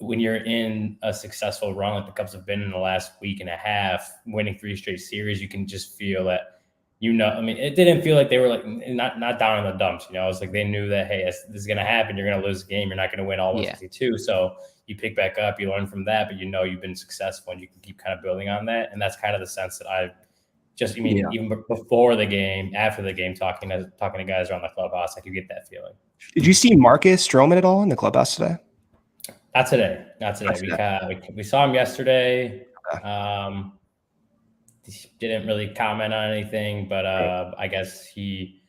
when you're in a successful run like the Cubs have been in the last week and a half, winning 3 straight series, you can just feel that, it didn't feel like they were like not down in the dumps. It's like they knew that, hey, this is going to happen. You're going to lose the game. You're not going to win all 162. Yeah. So you pick back up, you learn from that, but you've been successful and you can keep kind of building on that. And that's kind of the sense that I've even before the game, after the game, talking to guys around the clubhouse, I could get that feeling. Did you see Marcus Stroman at all in the clubhouse today? Not today. We saw him yesterday. He didn't really comment on anything, but I guess we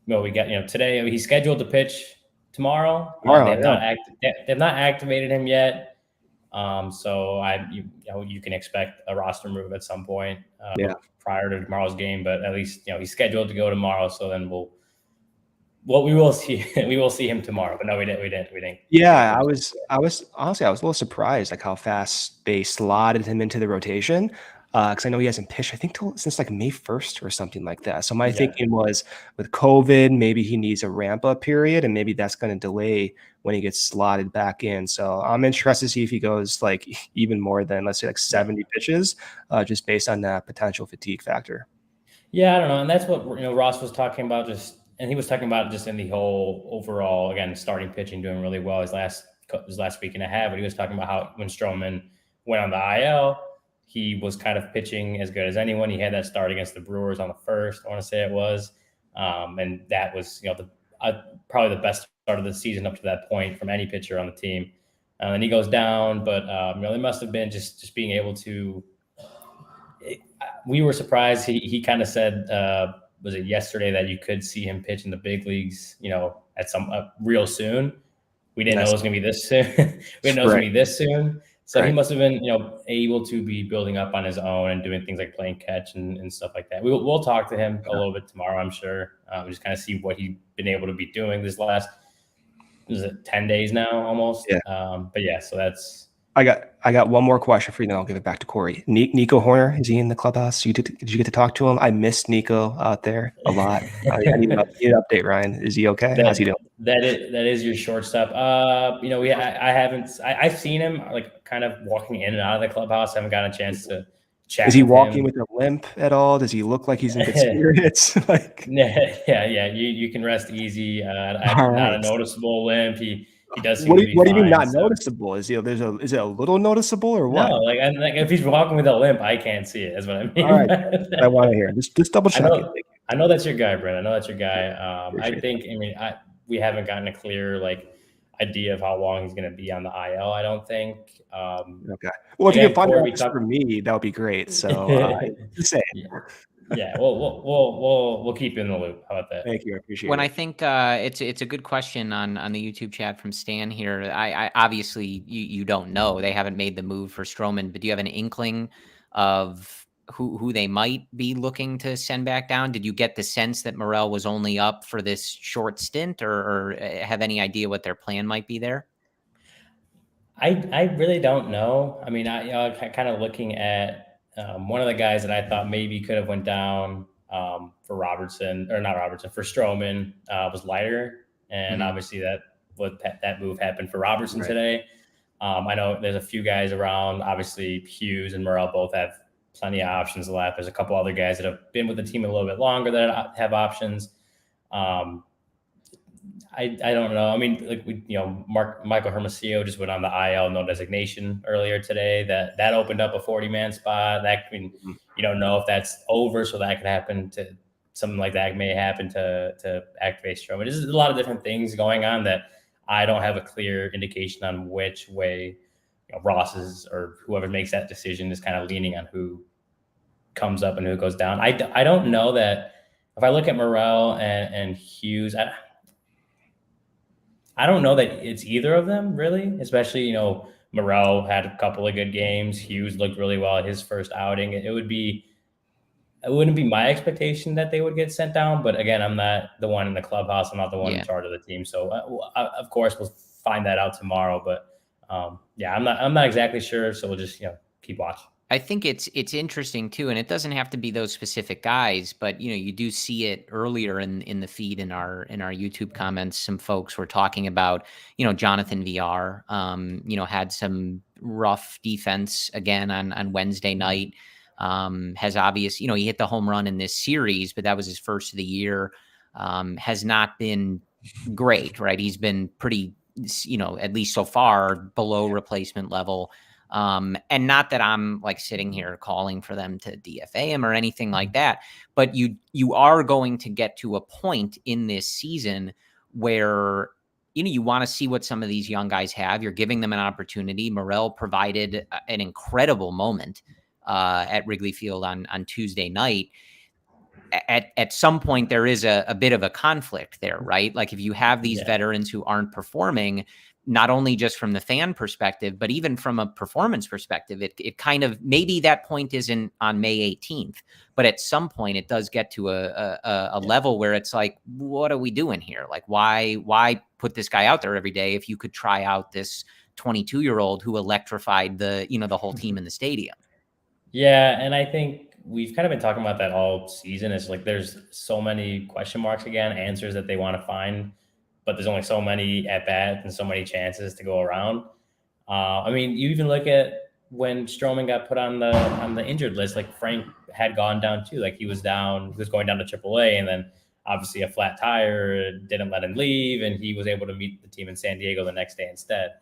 got today. He's scheduled to pitch tomorrow. They've not activated him yet. So you can expect a roster move at some point prior to tomorrow's game, but at least he's scheduled to go tomorrow. So then we will see him tomorrow. But no, we didn't. Yeah, I was honestly a little surprised like how fast they slotted him into the rotation. Because I know he hasn't pitched, I think, since like May 1st or something like that. So my thinking was with COVID, maybe he needs a ramp up period, and maybe that's going to delay when he gets slotted back in. So I'm interested to see if he goes like even more than, let's say, like 70 pitches, just based on that potential fatigue factor. Yeah, I don't know. And that's what, Ross was talking about and he was talking about just in the whole overall, again, starting pitching, doing really well his last week and a half. But he was talking about how when Stroman went on the IL, he was kind of pitching as good as anyone. He had that start against the Brewers on the first, I want to say it was. And that was, probably the best start of the season up to that point from any pitcher on the team. And he goes down, but, they must have been just being able to we were surprised. He kind of said, was it yesterday, that you could see him pitch in the big leagues, at some real soon. We didn't know it was going to be this soon. We didn't know it was going to be this soon. So he must have been, able to be building up on his own and doing things like playing catch and stuff like that. We'll talk to him a little bit tomorrow, I'm sure. We'll just kind of see what he's been able to be doing this last, 10 days now almost. Yeah. But yeah, so that's. I got one more question for you, then I'll give it back to Corey. Nico Horner, is he in the clubhouse? Did you get to talk to him? I missed Nico out there a lot. I need an update, Ryan. Is he okay? How's he doing? That is your shortstop. I've seen him like kind of walking in and out of the clubhouse. I haven't gotten a chance to chat. Is he walking with a limp at all? Does he look like he's in good spirits? Yeah. You can rest easy. Not a noticeable limp. He does. What do you mean not noticeable? Is it a little noticeable or what? No, like if he's walking with a limp, I can't see it. Is what I mean. All right, I want to hear. Just double check. I know that's your guy, Brent. I know that's your guy. We haven't gotten a clear idea of how long he's going to be on the IL. I don't think. Okay. Well, if you can find out for me, that would be great. So just say. Yeah, we'll keep you in the loop. How about that? Thank you, I appreciate it. When I think it's a good question on the YouTube chat from Stan here. I obviously you don't know, they haven't made the move for Stroman, but do you have an inkling of who they might be looking to send back down? Did you get the sense that Morel was only up for this short stint, or have any idea what their plan might be there? I really don't know. I mean, I kind of looking at. One of the guys that I thought maybe could have went down for Stroman was Leiter, and obviously that move happened for Robertson today. I know there's a few guys around. Obviously, Hughes and Morel both have plenty of options left. There's a couple other guys that have been with the team a little bit longer that have options. I don't know. I mean, Michael Hermosillo just went on the IL, no designation earlier today. That opened up a 40-man spot. You don't know if that's over, so that could happen to something like that may happen to activate Stroman. There's a lot of different things going on that I don't have a clear indication on which way Ross's or whoever makes that decision is kind of leaning on who comes up and who goes down. I don't know that if I look at Morel and Hughes, I don't know that it's either of them really, especially, Morel had a couple of good games. Hughes looked really well at his first outing. It wouldn't be my expectation that they would get sent down, but again, I'm not the one in the clubhouse. I'm not the one in charge of the team. So of course we'll find that out tomorrow, but I'm not exactly sure. So we'll just, keep watching. I think it's interesting too, and it doesn't have to be those specific guys, but you do see it earlier in the feed in our YouTube comments. Some folks were talking about Jonathan VR, had some rough defense again on Wednesday night. Has obvious, he hit the home run in this series, but that was his first of the year. Has not been great, right? He's been pretty, at least so far, below replacement level. And not that I'm like sitting here calling for them to DFA him or anything like that, but you are going to get to a point in this season where you want to see what some of these young guys have. You're giving them an opportunity. Morel provided an incredible moment at Wrigley Field on Tuesday night. At some point, there is a bit of a conflict there, right? Like if you have these veterans who aren't performing, not only just from the fan perspective, but even from a performance perspective, it kind of, maybe that point isn't on May 18th, but at some point it does get to a level where it's like, what are we doing here? Like, why put this guy out there every day if you could try out this 22-year-old who electrified the whole team in the stadium? Yeah. And I think we've kind of been talking about that all season. It's like, there's so many question marks again, answers that they want to find, but there's only so many at bats and so many chances to go around. I mean, you even look at when Stroman got put on the injured list, like Frank had gone down too. Like he was going down to AAA, and then obviously a flat tire didn't let him leave, and he was able to meet the team in San Diego the next day instead.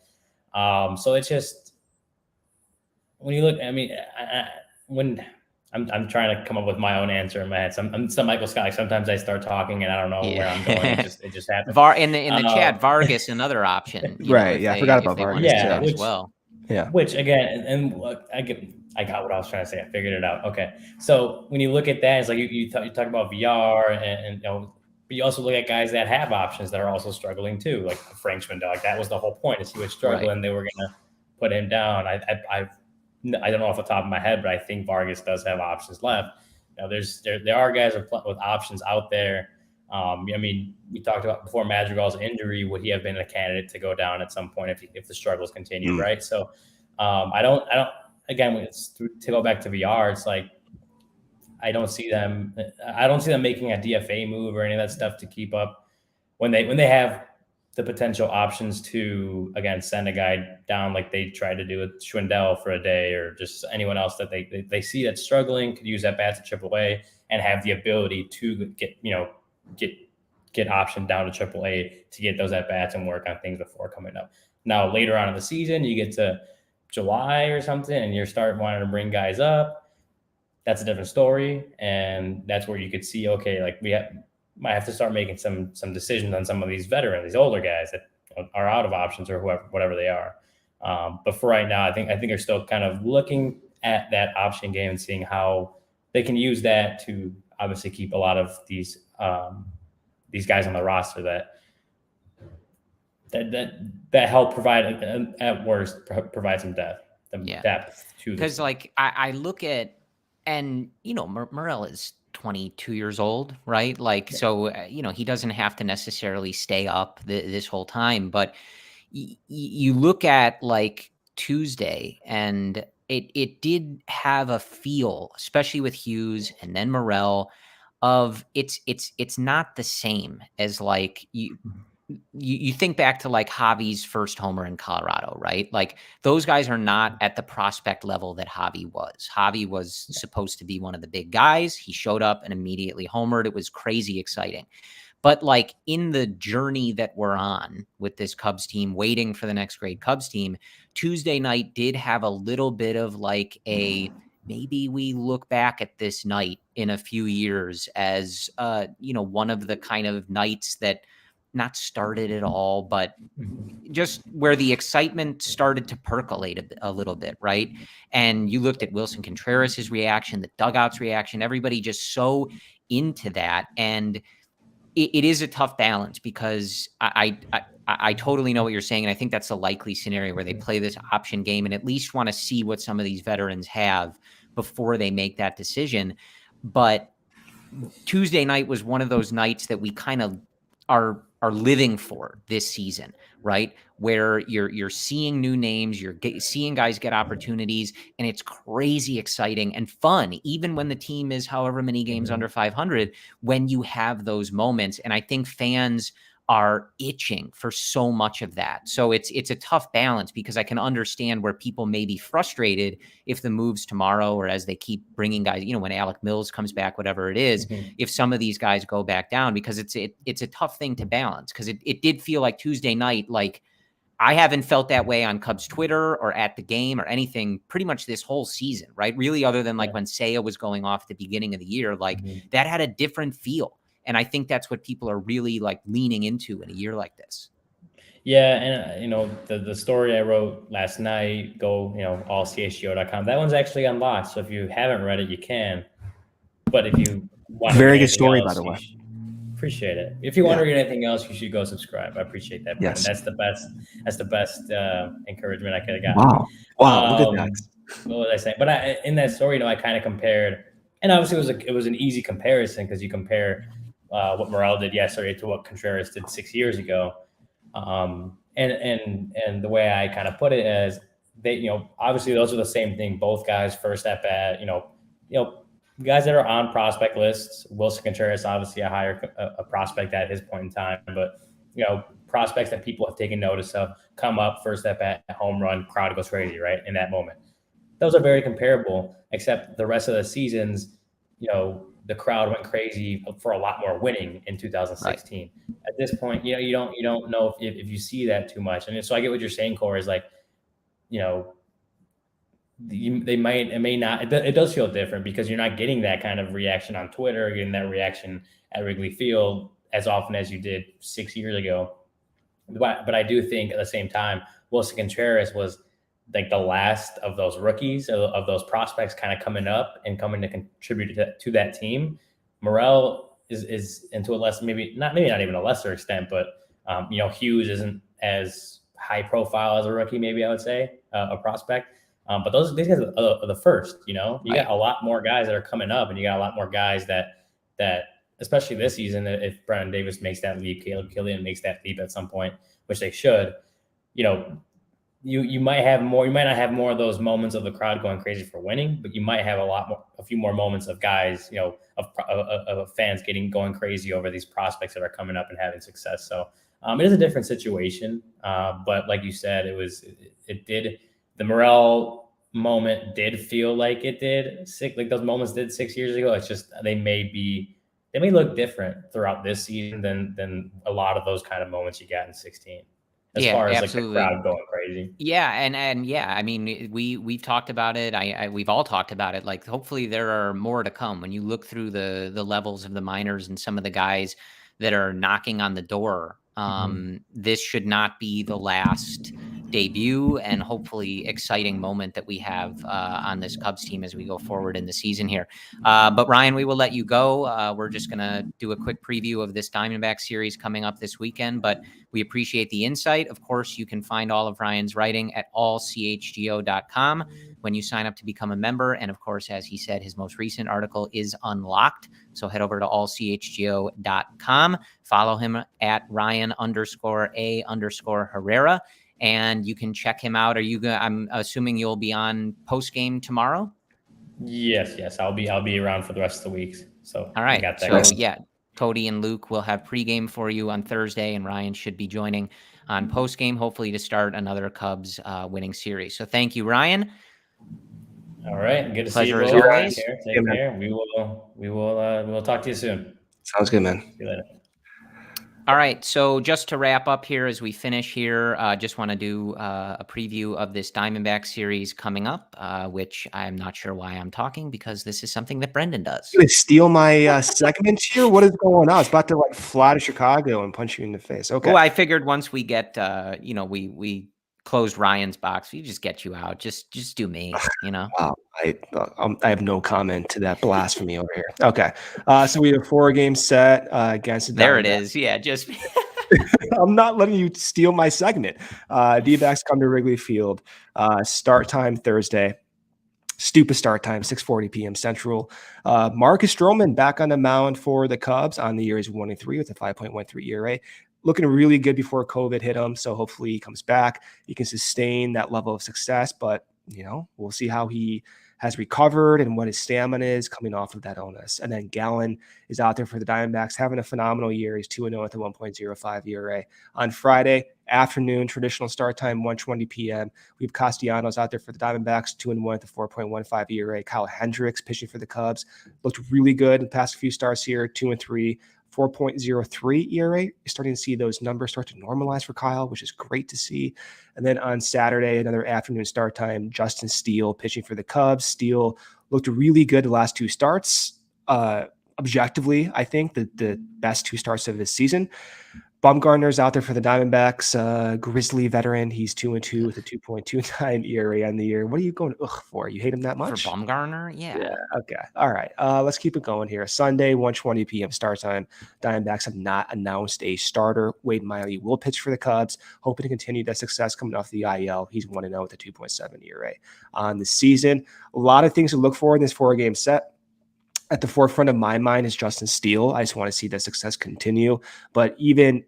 So it's just, when you look, I mean, when I'm trying to come up with my own answer in my head. I'm some Michael Scott. Sometimes I start talking and I don't know where I'm going. It just happens. In the chat, Vargas, another option. Right. Yeah. I forgot about Vargas. Yeah. As well. Yeah. Which again, and look, I got what I was trying to say. I figured it out. Okay. So when you look at that, it's like you talk about VR and but you also look at guys that have options that are also struggling too, like Frank Schwindel. Like that was the whole point, is he was struggling. Right. They were going to put him down. I don't know off the top of my head, but I think Vargas does have options left. There are guys with options out there. I mean, we talked about before Madrigal's injury, would he have been a candidate to go down at some point if the struggles continued, right? So I don't. Again, to go back to VR, it's like I don't see them making a DFA move or any of that stuff to keep up when they have the potential options to, again, send a guy down like they tried to do with Schwindel for a day, or just anyone else that they see that's struggling, could use that bat to AAA and have the ability to get optioned down to AAA to get those at bats and work on things before coming up. Now, later on in the season, you get to July or something and you're starting wanting to bring guys up. That's a different story. And that's where you could see, okay, like might have to start making some decisions on some of these veterans, these older guys that are out of options or whatever they are. But for right now, I think they're still kind of looking at that option game and seeing how they can use that to obviously keep a lot of these guys on the roster that help provide, at worst, provide some depth. Because like I look at, and Morel is 22 years old, right? Like, so, he doesn't have to necessarily stay up this whole time, but you look at like Tuesday and it did have a feel, especially with Hughes and then Morel, of it's not the same as like you think back to like Javi's first homer in Colorado, right? Like those guys are not at the prospect level that Javi was. Javi was supposed to be one of the big guys. He showed up and immediately homered. It was crazy exciting. But like in the journey that we're on with this Cubs team, waiting for the next great Cubs team, Tuesday night did have a little bit of like maybe we look back at this night in a few years as, one of the kind of nights that not started at all, but just where the excitement started to percolate a little bit, right? And you looked at Wilson Contreras' reaction, the dugout's reaction, everybody just so into that. And it is a tough balance because I totally know what you're saying. And I think that's a likely scenario where they play this option game and at least want to see what some of these veterans have before they make that decision. But Tuesday night was one of those nights that we kind of are living for this season, right? Where you're seeing new names, seeing guys get opportunities, and it's crazy exciting and fun, even when the team is however many games under 500, when you have those moments. And I think fans are itching for so much of that. So it's a tough balance because I can understand where people may be frustrated if the moves tomorrow or as they keep bringing guys, when Alec Mills comes back, whatever it is, if some of these guys go back down, because it's a tough thing to balance. Because it did feel like Tuesday night, like I haven't felt that way on Cubs Twitter or at the game or anything pretty much this whole season, right? Really, other than like when Seiya was going off at the beginning of the year, like that had a different feel. And I think that's what people are really like leaning into in a year like this. Yeah, and the story I wrote last night, go all CHGO.com. That one's actually unlocked, so if you haven't read it, you can. But if you want very good story, by the way. Appreciate it. If you want to read anything else, you should go subscribe. I appreciate that. Yes, that's the best. That's the best encouragement I could have gotten. Wow, look at that. What was I saying? But in that story, I kind of compared, and obviously it was an easy comparison because you compare what Morel did yesterday to what Contreras did 6 years ago. And the way I kind of put it is they, obviously those are the same thing. Both guys first at bat, guys that are on prospect lists. Wilson Contreras, obviously a higher prospect at his point in time, but prospects that people have taken notice of come up first at bat, home run, crowd goes crazy, right? In that moment, those are very comparable, except the rest of the seasons, the crowd went crazy for a lot more winning in 2016. Right. At this point, you don't know if you see that too much. And so I get what you're saying, Corey, is like, they might, it may not, it does feel different because you're not getting that kind of reaction on Twitter, getting that reaction at Wrigley Field as often as you did 6 years ago. But I do think at the same time, Wilson Contreras was like the last of those rookies, of those prospects kind of coming up and coming to contribute to that team. Morel is into a less, maybe not even a lesser extent, but Hughes isn't as high profile as a rookie, maybe I would say, a prospect. But these guys are the first, you got a lot more guys that are coming up, and you got a lot more guys that especially this season, if Brennan Davis makes that leap, Caleb Killian makes that leap at some point, which they should, you might have more, you might not have more of those moments of the crowd going crazy for winning, but you might have a few more moments of guys, of fans going crazy over these prospects that are coming up and having success. So it is a different situation. But like you said, the Morel moment did feel like it did like those moments did 6 years ago. It's just, they may look different throughout this season than a lot of those kind of moments you got in 16. As far as absolutely. Like the crowd going crazy. Yeah. And yeah, I mean, we've talked about it. We've all talked about it. Like, hopefully there are more to come when you look through the levels of the minors and some of the guys that are knocking on the door. This should not be the last debut and hopefully exciting moment that we have on this Cubs team as we go forward in the season here. But Ryan, we will let you go. We're just going to do a quick preview of this Diamondback series coming up this weekend, but we appreciate the insight. Of course, you can find all of Ryan's writing at allchgo.com when you sign up to become a member. And of course, as he said, his most recent article is unlocked. So head over to allchgo.com, follow him at Ryan_A_Herrera. And you can check him out. I'm assuming you'll be on post game tomorrow. Yes. I'll be around for the rest of the week. So all right. Yeah, Cody and Luke will have pregame for you on Thursday, and Ryan should be joining on postgame, hopefully to start another Cubs winning series. So thank you, Ryan. All right. Good to Pleasure see you. As always. Take care. We will talk to you soon. Sounds good, man. See you later. All right. So just to wrap up here as we finish here, just want to do a preview of this Diamondback series coming up, which I'm not sure why I'm talking because this is something that Brendan does. You gonna steal my segment here? What is going on? I was about to like fly to Chicago and punch you in the face. Okay. Well, I figured once we get, we closed Ryan's box, we just get you out. Just do me, Wow. I have no comment to that blasphemy over here. Okay. So we have a 4-game set against the There it Diamondbacks. is. Yeah, just I'm not letting you steal my segment. D-backs come to Wrigley Field. Start time Thursday. Stupid start time, 6:40 p.m. Central. Marcus Stroman back on the mound for the Cubs on the year. He's 1-3 with a 5.13 ERA. Looking really good before COVID hit him. So hopefully he comes back. He can sustain that level of success. But, we'll see how he has recovered and what his stamina is coming off of that illness. And then Gallen is out there for the Diamondbacks, having a phenomenal year. He's 2-0 with a 1.05 ERA. On Friday afternoon, traditional start time, 1:20 p.m. We have Castellanos out there for the Diamondbacks, 2-1 with a 4.15 ERA. Kyle Hendricks pitching for the Cubs. Looked really good in the past few starts here, 2-3. 4.03 ERA. You're starting to see those numbers start to normalize for Kyle, which is great to see. And then on Saturday, another afternoon start time, Justin Steele pitching for the Cubs. Steele looked really good the last 2 starts. Objectively, I think the best 2 starts of his season. Bumgarner's out there for the Diamondbacks, Grizzly veteran. He's 2-2 with a 2.29 ERA on the year. What are you going for? You hate him that much? For Bumgarner? Yeah. Okay. All right. Let's keep it going here. Sunday, 1:20 p.m. start time. Diamondbacks have not announced a starter. Wade Miley will pitch for the Cubs, hoping to continue that success coming off the IL. He's 1-0 with a 2.7 ERA on the season. A lot of things to look for in this 4-game set. At the forefront of my mind is Justin Steele. I just want to see that success continue. But even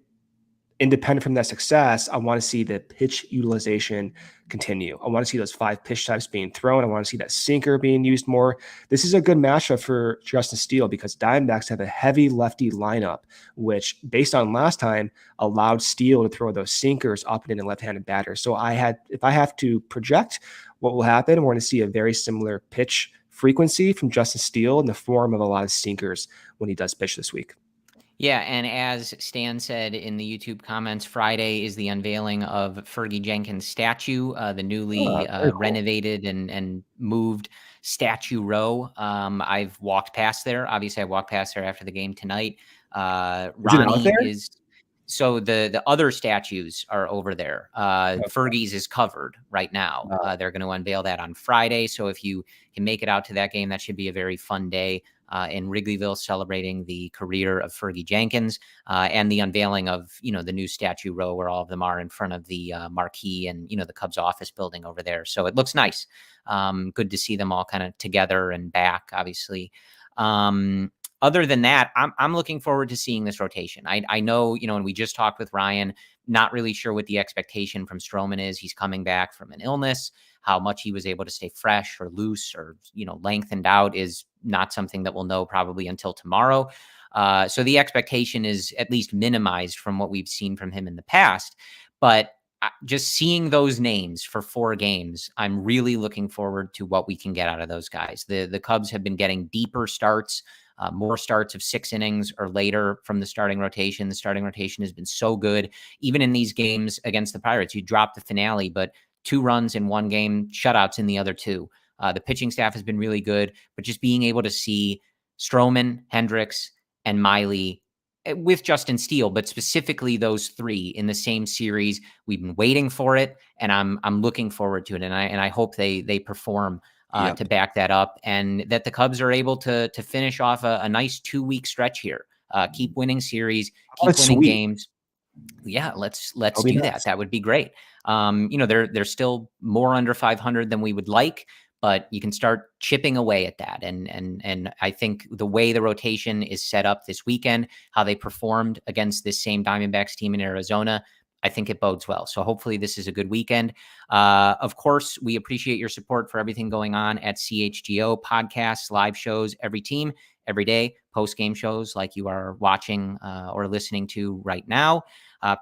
independent from that success, I want to see the pitch utilization continue. I want to see those 5 pitch types being thrown. I want to see that sinker being used more. This is a good matchup for Justin Steele because Diamondbacks have a heavy lefty lineup, which based on last time allowed Steele to throw those sinkers up and in a left-handed batter. So if I have to project what will happen, we're going to see a very similar pitch frequency from Justin Steele in the form of a lot of sinkers when he does pitch this week. Yeah, and as Stan said in the YouTube comments, Friday is the unveiling of Fergie Jenkins' statue, the newly cool. renovated and moved Statue Row. I've walked past there. Obviously, I walked past there after the game tonight. Ronnie is... So the other statues are over there. Fergie's is covered right now. They're going to unveil that on Friday. So if you can make it out to that game, that should be a very fun day in Wrigleyville, celebrating the career of Fergie Jenkins and the unveiling of, the new Statue Row where all of them are in front of the marquee and, the Cubs office building over there. So it looks nice. Good to see them all kind of together and back, obviously. Other than that, I'm looking forward to seeing this rotation. I know, and we just talked with Ryan, not really sure what the expectation from Stroman is. He's coming back from an illness. How much he was able to stay fresh or loose or, lengthened out is not something that we'll know probably until tomorrow. So the expectation is at least minimized from what we've seen from him in the past. But just seeing those names for 4 games, I'm really looking forward to what we can get out of those guys. The Cubs have been getting deeper starts, more starts of 6 innings or later from the starting rotation. The starting rotation has been so good. Even in these games against the Pirates, you dropped the finale, but 2 runs in one game, shutouts in the other 2. The pitching staff has been really good, but just being able to see Stroman, Hendricks, and Miley with Justin Steele, but specifically those 3 in the same series, we've been waiting for it, and I'm looking forward to it, and I hope they perform to back that up, and that the Cubs are able to finish off a nice 2-week stretch here. Keep winning series, keep winning games. Yeah, let's do that. That would be great. They're still more under 500 than we would like, but you can start chipping away at that. And I think the way the rotation is set up this weekend, how they performed against this same Diamondbacks team in Arizona, I think it bodes well. So hopefully this is a good weekend. Of course, we appreciate your support for everything going on at CHGO, podcasts, live shows, every team, every day, post-game shows like you are watching or listening to right now.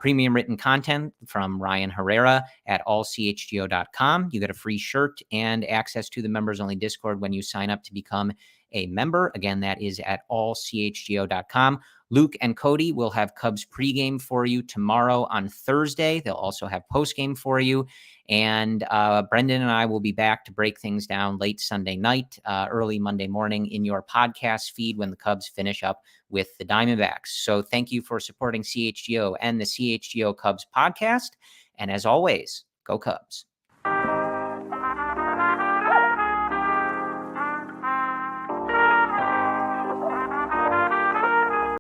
Premium written content from Ryan Herrera at allchgo.com. You get a free shirt and access to the members-only Discord when you sign up to become a member. Again, that is at allchgo.com. Luke and Cody will have Cubs pregame for you tomorrow on Thursday. They'll also have postgame for you. And Brendan and I will be back to break things down late Sunday night, early Monday morning in your podcast feed when the Cubs finish up with the Diamondbacks. So thank you for supporting CHGO and the CHGO Cubs podcast. And as always, go Cubs.